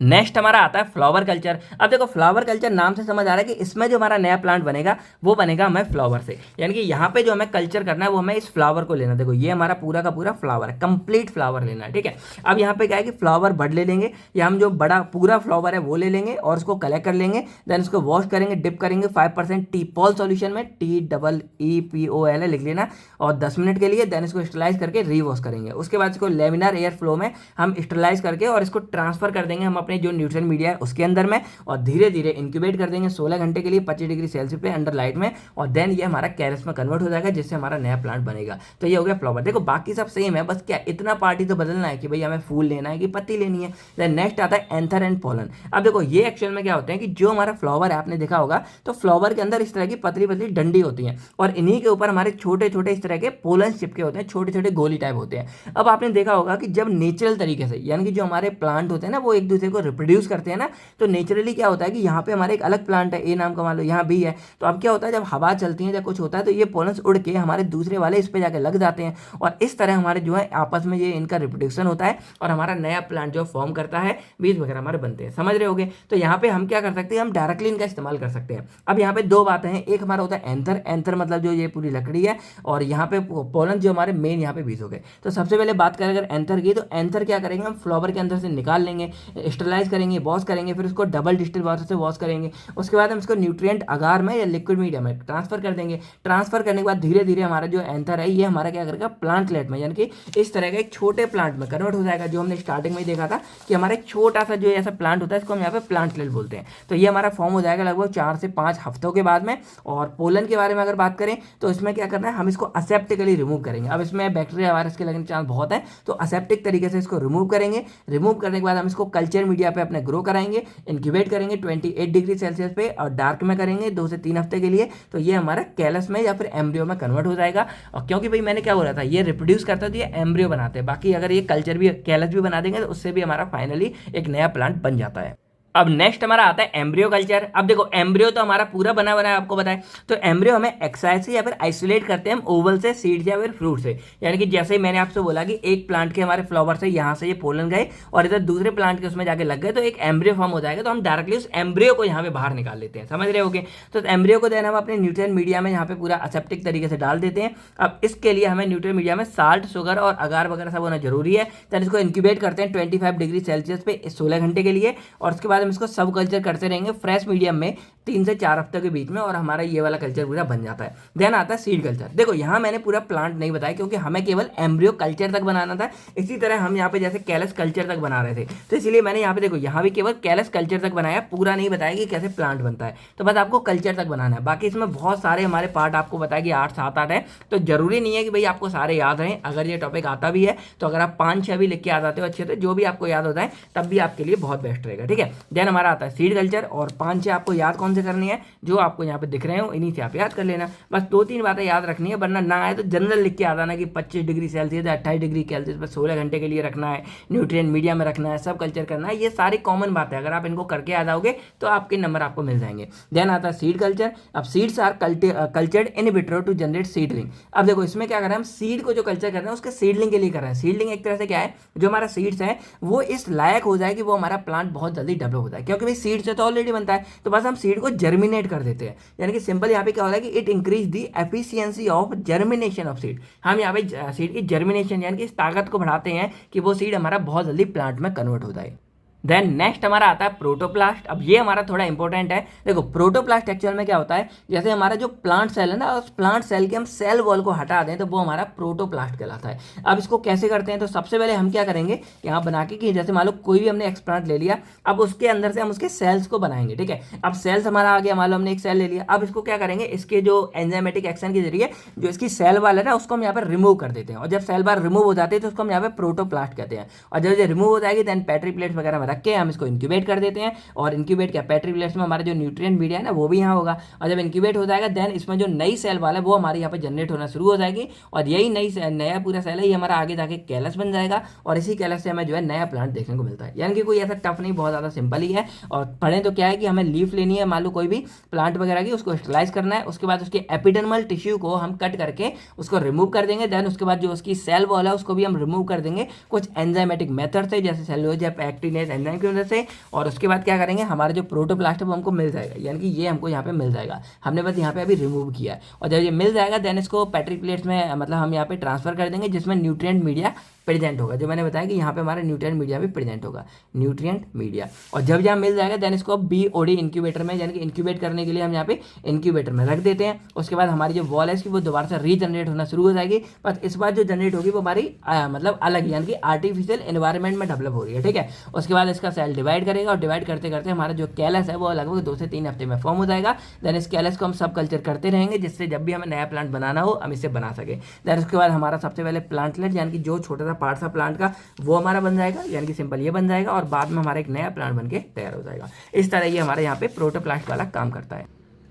नेक्स्ट हमारा आता है फ्लावर कल्चर। अब देखो फ्लावर कल्चर नाम से समझ आ रहा है कि इसमें जो हमारा नया प्लांट बनेगा वो बनेगा हमें फ्लावर से, यानी कि यहाँ पे जो हमें कल्चर करना है वो हमें इस फ्लावर को लेना। देखो ये हमारा पूरा का पूरा फ्लावर है, कंप्लीट फ्लावर लेना है, ठीक है। अब यहाँ पे क्या है कि फ्लावर बड ले लेंगे, या हम जो बड़ा पूरा फ्लावर है वो ले लेंगे और उसको कलेक्ट कर लेंगे। देन उसको वॉश करेंगे, डिप करेंगे 5% टीपॉल सॉल्यूशन में, TEEPOL लिख लेना, और 10 मिनट के लिए। देन इसको स्टरलाइज करके रीवॉश करेंगे। उसके बाद इसको लेमिनार एयर फ्लो में हम स्टरलाइज करके और इसको ट्रांसफर कर देंगे हम अपने अपने जो न्यूट्रिएंट मीडिया है उसके अंदर में और धीरे धीरे इंक्यूबेट कर देंगे 16 घंटे के लिए 25 डिग्री सेल्सियस पे अंडर लाइट में, और देन ये हमारा कैलस में कन्वर्ट हो जाएगा जिससे हमारा नया प्लांट बनेगा। तो ये हो गया फ्लावर। देखो बाकी सब सेम है, बस क्या इतना पार्ट ही तो बदलना है कि भाई हमें फूल लेना है कि पत्ती लेनी है। देन नेक्स्ट आता है एंथर एंड पोलन। अब देखो ये एक्चुअल में क्या होते हैं कि जो हमारा फ्लावर है आपने देखा होगा तो फ्लावर के अंदर इस तरह की पतली पतली डंडी होती है और इन्हीं के ऊपर हमारे छोटे छोटे इस तरह के पोलन चिपके होते हैं, छोटे छोटे गोली टाइप होते हैं। अब आपने देखा होगा कि जब नेचुरल तरीके से यानी कि जो हमारे प्लांट होते हैं ना वो एक दूसरे को रिप्रोड्यूस करते हैं ना, तो नेचुरली क्या होता है कि यहाँ पे हमारे एक अलग प्लांट है ए नाम का, मान लो यहाँ बी है, तो अब क्या होता है जब हवा चलती है या कुछ होता है तो ये पोलन्स उड़ के हमारे दूसरे वाले इस पे जाके लग जाते हैं और इस तरह हमारे जो है आपस में ये इनका रिप्रोडक्शन होता है और हमारा नया प्लांट जो फॉर्म करता है, बीज वगैरह हमारे बनते हैं। समझ रहे होगे? तो यहाँ पे हम क्या कर सकते हैं, हम डायरेक्टली इनका इस्तेमाल कर सकते हैं। अब यहाँ पे दो बातें हैं, एक हमारा होता है एंथर, एंथर मतलब जो ये पूरी लकड़ी है, और यहाँ पे पोलन जो हमारे मेन यहाँ पे बीज हो गए। तो सबसे पहले बात करें अगर एंथर की, तो एंथर क्या करेंगे हम फ्लावर के अंदर से निकाल लेंगे, स्टरलाइज करेंगे, वॉश करेंगे, फिर उसको डबल डिस्टिल वाटर से वॉश करेंगे। उसके बाद हम इसको न्यूट्रिएंट अगार में या लिक्विड मीडियम में ट्रांसफर कर देंगे। ट्रांसफर करने के बाद धीरे धीरे हमारा जो एंथर है ये हमारा क्या करेगा प्लांटलेट में, यानी कि इस तरह का एक छोटे प्लांट में कन्वर्ट हो जाएगा। जो हमने स्टार्टिंग में ही देखा था कि हमारा एक छोटा सा जो ऐसा प्लांट होता है इसको हम यहाँ पे प्लांटलेट बोलते हैं। तो ये हमारा फॉर्म हो जाएगा लगभग 4 से 5 हफ्तों के बाद में। और पोलन के बारे में अगर बात करें तो इसमें क्या करना है, हम इसको असेप्टिकली रिमूव करेंगे। अब इसमें बैक्टीरिया वायरस के लगने के चांस बहुत है, तो असेप्टिक तरीके से इसको रिमूव करेंगे। रिमूव करने के बाद हम इसको कल्चर मीडिया पे अपने ग्रो कराएंगे, इंक्यूबेट करेंगे 28 डिग्री सेल्सियस पे और डार्क में करेंगे 2 से 3 हफ्ते के लिए। तो ये हमारा कैलस में या फिर एम्ब्रियो में कन्वर्ट हो जाएगा। और क्योंकि भाई मैंने क्या बोला था, ये रिप्रोड्यूस करता है तो ये एम्ब्रियो बनाते हैं, बाकी अगर ये कल्चर भी कैलस भी बना देंगे तो उससे भी हमारा फाइनली एक नया प्लांट बन जाता है। अब नेक्स्ट हमारा आता है एम्ब्रियो कल्चर। अब देखो एम्ब्रियो तो हमारा पूरा बना है आपको बताएं, तो एम्ब्रियो हमें एक्साइज से या फिर आइसोलेट करते हैं हम ओवल से, सीड या फिर फ्रूट से। यानी कि जैसे ही मैंने आपसे बोला कि एक प्लांट के हमारे फ्लावर से यहाँ से ये पोलन गए और इधर दूसरे प्लांट के उसमें जाके लग गए तो एक एम्ब्रियो फॉर्म हो जाएगा। तो हम डायरेक्टली उस एम्ब्रियो को यहाँ पे बाहर निकाल लेते हैं। समझ रहे होगे? तो एम्ब्रियो को देना हम अपने न्यूट्रिएंट मीडिया में यहाँ पे पूरा असेप्टिक तरीके से डाल देते हैं। अब इसके लिए हमें न्यूट्रिएंट मीडिया में साल्ट, शुगर और अगार वगैरह सब होना जरूरी है। तो इसको इंक्यूबेट करते हैं 25 डिग्री सेल्सियस पे 16 घंटे के लिए, और उसके बाद हम इसको सब कल्चर करते रहेंगे फ्रेश मीडियम में 3 से 4 हफ्ते के बीच में, और हमारा ये वाला कल्चर पूरा बन जाता है। देन आता है सीड कल्चर। देखो यहाँ मैंने पूरा प्लांट नहीं बताया क्योंकि हमें केवल एम्ब्रियो कल्चर तक बनाना था। इसी तरह हम यहाँ पे जैसे कैलस कल्चर तक बना रहे थे, तो इसलिए मैंने यहाँ पे देखो यहाँ भी केवल कैलस कल्चर तक बनाया, पूरा नहीं बताया कि कैसे प्लांट बनता है। तो बस आपको कल्चर तक बनाना है, बाकी इसमें बहुत सारे हमारे पार्ट आपको बताया कि 8, 7, 8 है। तो जरूरी नहीं है कि भाई आपको सारे याद रहें। अगर ये टॉपिक आता भी है तो अगर आप 5-6 भी लिख के आ जाते हो अच्छे से, जो भी आपको याद होता है तब भी आपके लिए बहुत बेस्ट रहेगा। ठीक है, देन हमारा आता है सीड कल्चर, और 5-6 आपको याद कौन से करनी है, जो आपको यहाँ पे दिख रहे हो इन्हीं से आप याद कर लेना। बस 2-3 बातें याद रखनी है, वरना ना आए तो जनरल लिख के आ जाना कि 25 डिग्री सेल्सियस 28 डिग्री सेल्सियस पर 16 घंटे के लिए रखना है, न्यूट्रिएंट मीडिया में रखना है, सब कल्चर करना है। ये सारी कॉमन बातें अगर आप इनको करके आ जाओगे तो आपके नंबर आपको मिल जाएंगे। देन आता है सीड कल्चर। अब seeds are cultured in vitro to generate seedling. अब देखो इसमें क्या कर रहे हैं, हम सीड को जो कल्चर कर रहे हैं उसके सीडलिंग के लिए कर रहे हैं। सीडलिंग एक तरह से क्या है, जो हमारा सीड्स है वो इस लायक हो जाए कि वो हमारा प्लांट बहुत जल्दी डेवलप होता है, क्योंकि भाई सीड से तो ऑलरेडी बनता है, तो बस हम सीड को जर्मिनेट कर देते हैं। यानी कि सिंपल यहाँ पे क्या होता है कि it increase the efficiency of germination of seed. हम यहाँ पे सीड की जर्मिनेशन यानी कि इस ताकत को बढ़ाते हैं कि वो सीड हमारा बहुत जल्दी प्लांट में कन्वर्ट हो जाए। देन नेक्स्ट हमारा आता है प्रोटोप्लास्ट। अब ये हमारा थोड़ा इंपॉर्टेंट है। देखो प्रोटोप्लास्ट एक्चुअल में क्या होता है, जैसे हमारा जो प्लांट सेल है ना, उस प्लांट सेल के हम सेल वॉल को हटा दें तो वो हमारा प्रोटोप्लास्ट कहलाता है। अब इसको कैसे करते हैं, तो सबसे पहले हम क्या करेंगे यहाँ बना के कि जैसे मान लो कोई भी हमने एक्सप्लांट ले लिया, अब उसके अंदर से हम उसके सेल्स को बनाएंगे। ठीक है, अब सेल्स हमारा आ गया, मान लो हमने एक सेल ले लिया, अब इसको क्या करेंगे, इसके जो एंजाइमेटिक एक्शन के जरिए जो इसकी सेल वाल है ना उसको हम यहाँ पर रिमूव कर देते हैं। और जब सेल बार रिमूव हो जाते हैं तो उसको हम यहाँ पे प्रोटोप्लास्ट कहते हैं। और जब ये रिमूव हो जाएगी देन पेट्री प्लेट्स वगैरह में रख के हम इसको इंक्यूबेट कर देते हैं। और इंक्यूबेट क्या, पेट्री प्लेट्स में हमारा जो न्यूट्रिएंट मीडिया है ना वो भी यहाँ होगा। और जब इंक्यूबेट हो जाएगा देन इसमें जो नई सेल वाला है वो हमारे यहाँ पे जनरेट होना शुरू हो जाएगी, और यही नया पूरा सेल है ये हमारा आगे जाके कैलस बन जाएगा, और इसी कैलस से हमें जो है नया प्लांट देखने को मिलता है। यानी कि कोई ऐसा टफ नहीं, बहुत ज़्यादा सिंपल ही है। और पढ़ें तो क्या है कि हमें लीफ लेनी है, मान लो कोई भी प्लांट वगैरह की, उसको स्टरलाइज करना है, उसके बाद उसके एपिडर्मल टिश्यू को हम कट करके उसको रिमूव कर देंगे। देन उसके बाद जो उसकी सेल वॉल है उसको भी हम रिमूव कर देंगे कुछ एंजाइमेटिक मेथड से, जैसे सेलुलोज या पैक्टिनेज एंजाइम की वजह से। और उसके बाद क्या करेंगे, हमारा जो प्रोटोप्लास्ट है वो हमको मिल जाएगा, यानी कि ये हमको यहाँ पे मिल जाएगा, हमने बस यहाँ पे अभी रिमूव किया है। और जब ये मिल जाएगा देन इसको पेट्री प्लेट्स में मतलब हम यहाँ पे ट्रांसफर कर देंगे, जिसमें न्यूट्रिएंट मीडिया प्रेजेंट होगा, जो मैंने बताया कि यहाँ पे हमारा न्यूट्रिएंट मीडिया भी प्रेजेंट होगा, न्यूट्रिएंट मीडिया। और जब यहाँ मिल जाएगा देन इसको BOD इंक्यूबेटर में, यानी कि इंक्यूबेट करने के लिए हम यहाँ पे इंक्यूबेटर में रख देते हैं। उसके बाद हमारी जो वॉल है इसकी वो दोबारा से रीजनरेट होना शुरू हो जाएगी, बस इस बार जो जनरेट होगी वो हमारी मतलब अलग, यानी कि आर्टिफिशियल एनवायरनमेंट में डेवलप हो रही है, ठीक है। उसके बाद इसका सेल डिवाइड करेगा और डिवाइड करते करते हमारा जो कैलस है वो लगभग 2 से 3 हफ्ते में फॉर्म हो जाएगा। देन इस कैलस को हम सब कल्चर करते रहेंगे, जिससे जब भी हमें नया प्लांट बनाना हो हम इसे बना सके। देन उसके बाद हमारा सबसे पहले प्लांटलेट, यानी कि जो छोटा सा पार्ट था प्लांट का वो हमारा बन जाएगा, यानी कि सिंपल ये बन जाएगा, और बाद में हमारा एक नया प्लांट बन के तैयार हो जाएगा। इस तरह ये हमारे यहाँ पे प्रोटोप्लास्ट वाला काम करता है।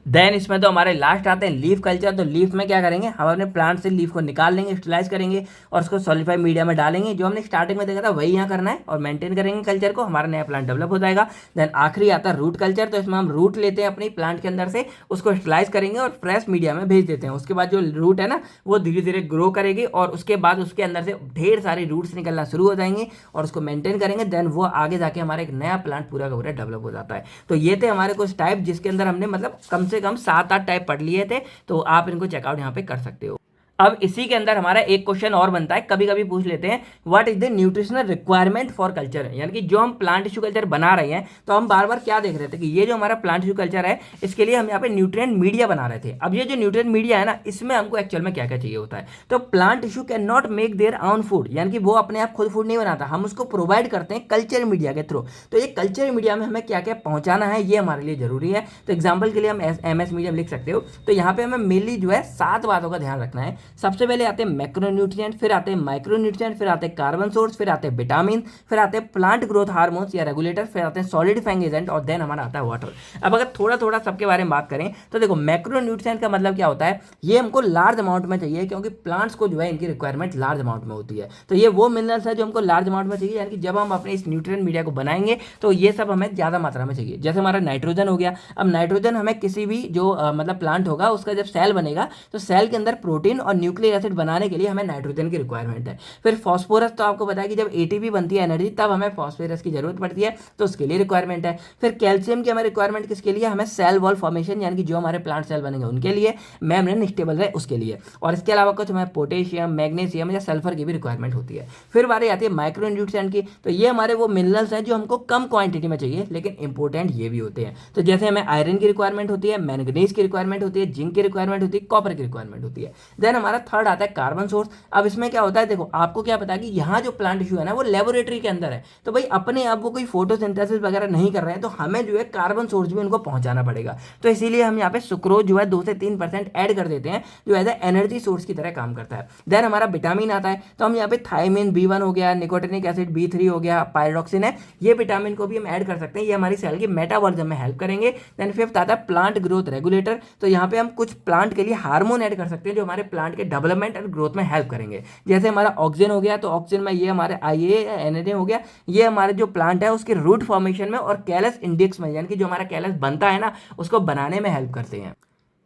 देन इसमें तो हमारे लास्ट आते हैं लीफ कल्चर। तो लीफ में क्या करेंगे, हम अपने प्लांट से लीफ को निकाल लेंगे, स्टरलाइज करेंगे और उसको सॉलिडिफाइड मीडिया में डालेंगे। जो हमने स्टार्टिंग में देखा था वही यहाँ करना है और मेंटेन करेंगे कल्चर को, हमारा नया प्लांट डेवलप हो जाएगा। देन आखिरी आता है रूट कल्चर। तो इसमें हम रूट लेते हैं अपनी प्लांट के अंदर से, उसको स्टरलाइज करेंगे और फ्रेश मीडिया में भेज देते हैं। उसके बाद जो रूट है ना वो धीरे धीरे ग्रो करेगी और उसके बाद उसके अंदर से ढेर सारी रूट्स निकलना शुरू हो जाएंगी और उसको मेंटेन करेंगे। देन वो आगे जाके हमारा एक नया प्लांट पूरा का पूरा डेवलप हो जाता है। तो ये थे हमारे कुछ टाइप, जिसके अंदर हमने मतलब कम से कम 7-8 टाइप पढ़ लिए थे, तो आप इनको चेकआउट यहाँ पे कर सकते हो। अब इसी के अंदर हमारा एक क्वेश्चन और बनता है, कभी कभी पूछ लेते हैं what is the nutritional requirement for culture, यानी कि जो हम प्लांट टिश्यू कल्चर बना रहे हैं तो हम बार बार क्या देख रहे थे कि ये जो हमारा प्लांट टिश्यू कल्चर है इसके लिए हम यहाँ पे न्यूट्रिएंट मीडिया बना रहे थे। अब ये जो न्यूट्रिएंट मीडिया है ना, इसमें हमको एक्चुअल में क्या क्या चाहिए होता है। तो plant tissue can not make their own food, यानी कि वो अपने आप खुद फूड नहीं बनाता, हम उसको प्रोवाइड करते हैं कल्चर मीडिया के थ्रू। तो ये कल्चर मीडिया में हमें क्या क्या पहुंचाना है ये हमारे लिए जरूरी है। तो एग्जाम्पल के लिए हम MS मीडियम लिख सकते हो। तो यहाँ पे हमें मेनली जो है 7 बातों का ध्यान रखना है। सबसे पहले आते हैं मैक्रोन्यूट्रिएंट, फिर आते हैं माइक्रोन्यूट्रिएंट, फिर आते हैं कार्बन सोर्स, फिर आते हैं विटामिन, फिर आते हैं प्लांट ग्रोथ हार्मोन्स या रेगुलेटर, फिर आते हैं सॉलिडिफाइंग एजेंट और देन हमारा आता है वाटर। अब अगर थोड़ा थोड़ा सबके बारे में बात करें तो देखो मैक्रोन्यूट्रिएंट का मतलब क्या होता है, ये हमको लार्ज अमाउंट में चाहिए क्योंकि प्लांट्स को जो है इनकी रिक्वायरमेंट लार्ज अमाउंट में होती है। तो ये वो मिनरल्स है जो हमको लार्ज अमाउंट में चाहिए, यानी कि जब हम अपने इस न्यूट्रिएंट मीडिया को बनाएंगे तो ये सब हमें ज़्यादा मात्रा में चाहिए। जैसे हमारा नाइट्रोजन हो गया, अब नाइट्रोजन हमें किसी भी जो मतलब प्लांट होगा उसका जब सेल बनेगा तो सेल के अंदर प्रोटीन और न्यूक्लिक एसिड बनाने के लिए हमें नाइट्रोजन की रिक्वायरमेंट है। फिर फास्फोरस, तो आपको पता है कि जब ATP बनती है एनर्जी तब हमें फास्फोरस की जरूरत पड़ती है, तो उसके लिए रिक्वायरमेंट है। फिर कैल्शियम की हमें रिक्वायरमेंट किसके लिए, हमें सेल वॉल फॉर्मेशन, यानी कि जो हमारे प्लांट सेल बनेंगे उनके लिए, मेम्ब्रेन स्टेबल रहे उसके लिए। और इसके अलावा कुछ हमें पोटेशियम, मैग्नीशियम या सल्फर की भी रिक्वायरमेंट होती है। फिर बारी आती है माइक्रो न्यूट्रिएंट की। तो ये हमारे वो मिनरल्स हैं जो हमको कम क्वांटिटी में चाहिए लेकिन इंपॉर्टेंट ये भी होते हैं। तो जैसे हमें आयरन की रिक्वायरमेंट होती है, मैंगनीज की रिक्वायरमेंट होती है, जिंक की रिक्वायरमेंट होती है, कॉपर की रिक्वायरमेंट होती है। देन हमारा थर्ड आता है कार्बन सोर्स। अब इसमें क्या होता है, देखो आपको क्या पता है कि यहाँ जो प्लांट टिश्यू है ना वो लेबोरेटरी के अंदर है, तो भाई अपने आप वो कोई फोटोसिंथेसिस वगैरह नहीं कर रहे हैं, तो हमें जो है कार्बन सोर्स भी उनको पहुंचाना पड़ेगा। तो इसीलिए हम यहाँ पे सुक्रोज जो है 2 से 3% ऐड कर देते हैं, जो एज ए एनर्जी सोर्स की तरह काम करता है। देन हमारा विटामिन आता है, तो हम यहाँ पे थायमिन B1 हो गया, निकोटिनिक एसिड B3 हो गया, पायरोक्सिन है, ये विटामिन को भी हम ऐड कर सकते हैं, ये हमारी सेल की मेटाबॉलिज्म में हेल्प करेंगे। देन फिफ्थ आता है प्लांट ग्रोथ रेगुलेटर। तो यहाँ पे हम कुछ प्लांट के लिए हार्मोन ऐड कर सकते हैं जो हमारे प्लांट के डेवलपमेंट और ग्रोथ में हेल्प करेंगे। जैसे हमारा ऑक्सीजन हो गया, तो ऑक्सीजन में ये हमारे IA हो गया, ये हमारे जो प्लांट है उसके रूट फॉर्मेशन में और कैलस इंडेक्स में, यानी कि जो हमारा कैलस बनता है ना उसको बनाने में हेल्प करते हैं।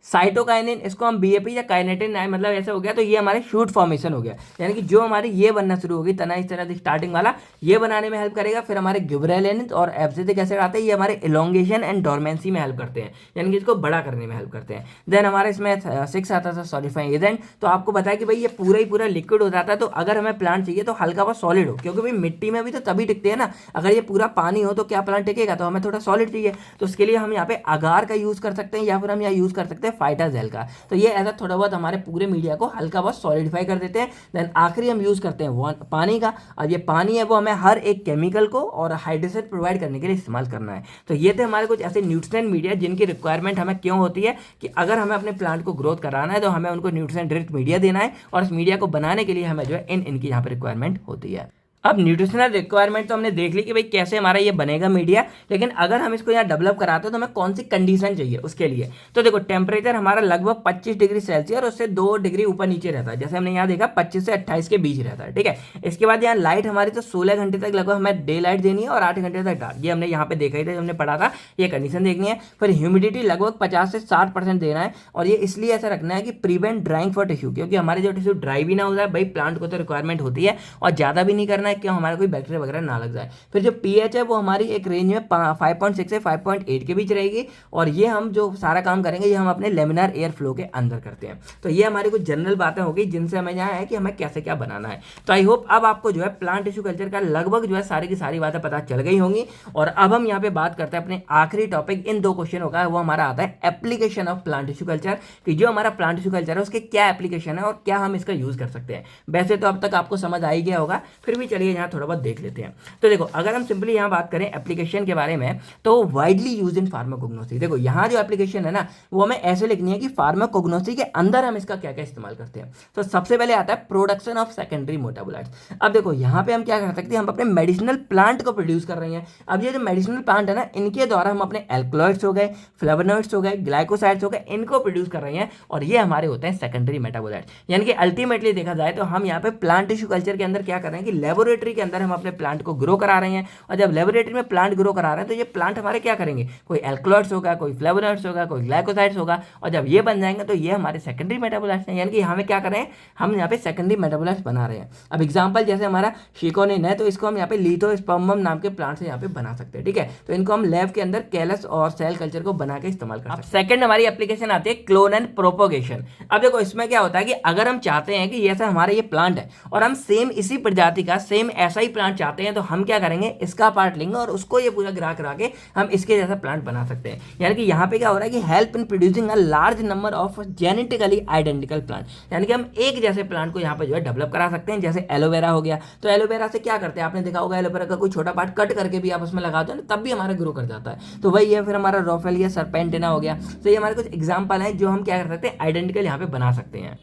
साइटोकाइनिन, इसको हम BAP या काइनेटिन मतलब ऐसे हो गया, तो ये हमारे शूट फॉर्मेशन हो गया, यानी कि जो हमारी ये बनना शुरू होगी तना इस तरह से स्टार्टिंग वाला, ये बनाने में हेल्प करेगा। फिर हमारे गिबरेलिन और एब्सिसिक एसिड आते हैं, ये हमारे इलोंगेशन एंड डोरमेंसी में हेल्प करते हैं, यानी कि इसको बड़ा करने में हेल्प करते हैं। देन हमारे इसमें 6 आता था सॉलिडिफाइंग एजेंट। तो आपको पता है कि भाई ये पूरा ही पूरा लिक्विड हो जाता है, तो अगर हमें प्लांट चाहिए तो हल्का बहुत सॉलिड हो, क्योंकि भाई मिट्टी में भी तो तभी टिकते हैं ना, अगर ये पूरा पानी हो तो क्या प्लांट टिकेगा, तो हमें थोड़ा सॉलिड चाहिए। तो उसके लिए हम यहाँ पे अगार का यूज कर सकते हैं या फिर हम यहाँ यूज कर सकते हैं फाइटाजेल का। तो ये ऐसा थोड़ा बहुत हमारे पूरे मीडिया को हल्का बहुत सॉलिडिफाई कर देते हैं। देन आखिरी हम यूज करते हैं पानी का। अब ये पानी है वो हमें हर एक केमिकल को और हाइड्रेशन प्रोवाइड करने के लिए इस्तेमाल करना है। तो ये थे हमारे कुछ ऐसे न्यूट्रिएंट मीडिया जिनकी रिक्वायरमेंट हमें क्यों होती है कि अगर हमें अपने प्लांट को ग्रोथ कराना है तो हमें उनको न्यूट्रिएंट रिच मीडिया देना है, और इस मीडिया को बनाने के लिए हमें जो है इनकी यहाँ पर रिक्वायरमेंट होती है। अब न्यूट्रिशनल रिक्वायरमेंट तो हमने देख ली कि भाई कैसे हमारा ये बनेगा मीडिया, लेकिन अगर हम इसको यहाँ डेवलप कराते हैं तो हमें कौन सी कंडीशन चाहिए उसके लिए। तो देखो टेम्परेचर हमारा लगभग 25 डिग्री सेल्सियस और उससे 2 डिग्री ऊपर नीचे रहता है, जैसे हमने यहाँ देखा 25 से 28 के बीच रहता है, ठीक है। इसके बाद यहाँ लाइट हमारी तो 16 घंटे तक लगभग हमें डे लाइट देनी है और 8 घंटे तक डार्क, ये हमने यहाँ पे देखा ही था, हमने पढ़ा था, ये कंडीशन देखनी है। फिर ह्यूमिडिटी लगभग 50 से 60% देना है, और ये इसलिए ऐसा रखना है कि प्रिवेंट ड्राइंग फॉर टिश्यू, क्योंकि हमारे जो टिश्यू ड्राई भी ना हो जाए, भाई प्लांट को तो रिक्वायरमेंट होती है, और ज़्यादा भी नहीं करना है क्यों, हमारा कोई बैक्टीरिया वगैरह ना लग जाए। फिर जो pH है वो हमारी एक रेंज में 5.6 से 5.8 के बीच रहेगी, और ये हम जो सारा काम करेंगे ये हम अपने लेमिनार एयर फ्लो के अंदर करते हैं। तो ये हमारी कुछ जनरल बातें हो गई जिनसे हमें यहाँ है कि हमें कैसे क्या बनाना है। तो आई होप अब आपको जो है प्लांट टिश्यू कल्चर का लगभग जो है सारी की सारी बातें पता चल गई होंगी। और अब हम यहाँ पे बात करते हैं अपने आखिरी टॉपिक इन 2 क्वेश्चनों का, वो हमारा आता है application of plant tissue culture, कि जो हमारा प्लांट टिश्यू कल्चर है उसके क्या एप्लीकेशन है और क्या हम इसका यूज कर सकते हैं। वैसे तो अब तक आपको समझ आ ही गया होगा, फिर भी चलिए यहाँ थोड़ा बहुत देख लेते हैं। तो देखो, अगर हम सिंपली यहाँ बात करें एप्लीकेशन के बारे में, तो वाइडली यूज इन फार्माकोग्नोसी। देखो यहाँ जो एप्लीकेशन है ना, वो हमें ऐसे लिखनी है कि फार्माकोग्नोसी के अंदर हम इसका क्या क्या इस्तेमाल करते हैं। तो सबसे पहले आता है प्रोडक्शन ऑफ सेकेंडरी मेटाबोलाइट्स। अब देखो यहाँ पे हम क्या कर सकते हैं, हम अपने मेडिसिनल प्लांट को प्रोड्यूस कर रहे हैं। अब ये जो मेडिसिनल प्लांट है ना, इनके द्वारा हम अपने एल्कलॉइड्स हो गए, फ्लेवोनॉइड्स हो गए, ग्लाइकोसाइड्स हो गए, इनको प्रोड्यूस कर रहे हैं, और ये हमारे होते हैं सेकेंडरी मेटाबोलाइट्स। यानी कि अल्टीमेटली देखा जाए तो हम यहाँ पे प्लांट टिश्यू कल्चर के अंदर क्या कर रहे हैं कि लेबोरेटरी के अंदर हम अपने प्लांट को ग्रो करा रहे हैं, और जब लेबोरेटरी में प्लांट ग्रो करा रहे हैं तो ये प्लांट हमारे क्या करेंगे, कोई एल्कलॉइड्स होगा, कोई फ्लेवोनॉइड्स होगा, कोई ग्लाइकोसाइड्स होगा, और जब ये बन जाएंगे तो ये हमारे सेकेंडरी मेटाबोलाइट्स हैं। यानी कि हमें क्या कर रहे हैं, हम यहाँ पे सेकेंडरी मेटाबोलाइट्स बना रहे हैं। अब एग्जांपल जैसे हमारा शिकोनिन है, तो इसको हम यहाँ पे लिथोस्पर्मम नाम के प्लांट से यहाँ पे बना सकते हैं, ठीक है। तो इनको हम लैब के अंदर कैलस और सेल कल्चर को बना के इस्तेमाल कर सकते हैं। सेकंड हमारी एप्लीकेशन आती है क्लोन एंड प्रोपोगेशन। अब देखो इसमें क्या होता है कि अगर हम चाहते हैं कि जैसा हमारा ये प्लांट है और हम सेम इसी प्रजाति का सेम ऐसा ही प्लांट चाहते हैं, तो हम क्या करेंगे, इसका पार्ट लेंगे और उसको ये पूरा गिरा करा के हम इसके जैसा प्लांट बना सकते हैं। यानी कि यहाँ पे क्या हो रहा है कि help in producing a large number of genetically identical plant. यानी कि हम एक जैसे प्लांट को यहाँ पे जो है डेवलप करा सकते हैं। जैसे एलोवेरा हो गया, तो एलोवेरा से क्या करते हैं, आपने देखा होगा एलोवेरा का कोई छोटा पार्ट कट करके भी आप उसमें लगाते हो ना, तब भी हमारा ग्रो कर जाता है। तो वही है, फिर हमारा रोफेलिया सर्पेंटिना हो गया। तो ये हमारे कुछ एग्जाम्पल हैं जो हम क्या कर सकते हैं, आइडेंटिकल यहाँ पे बना सकते हैं।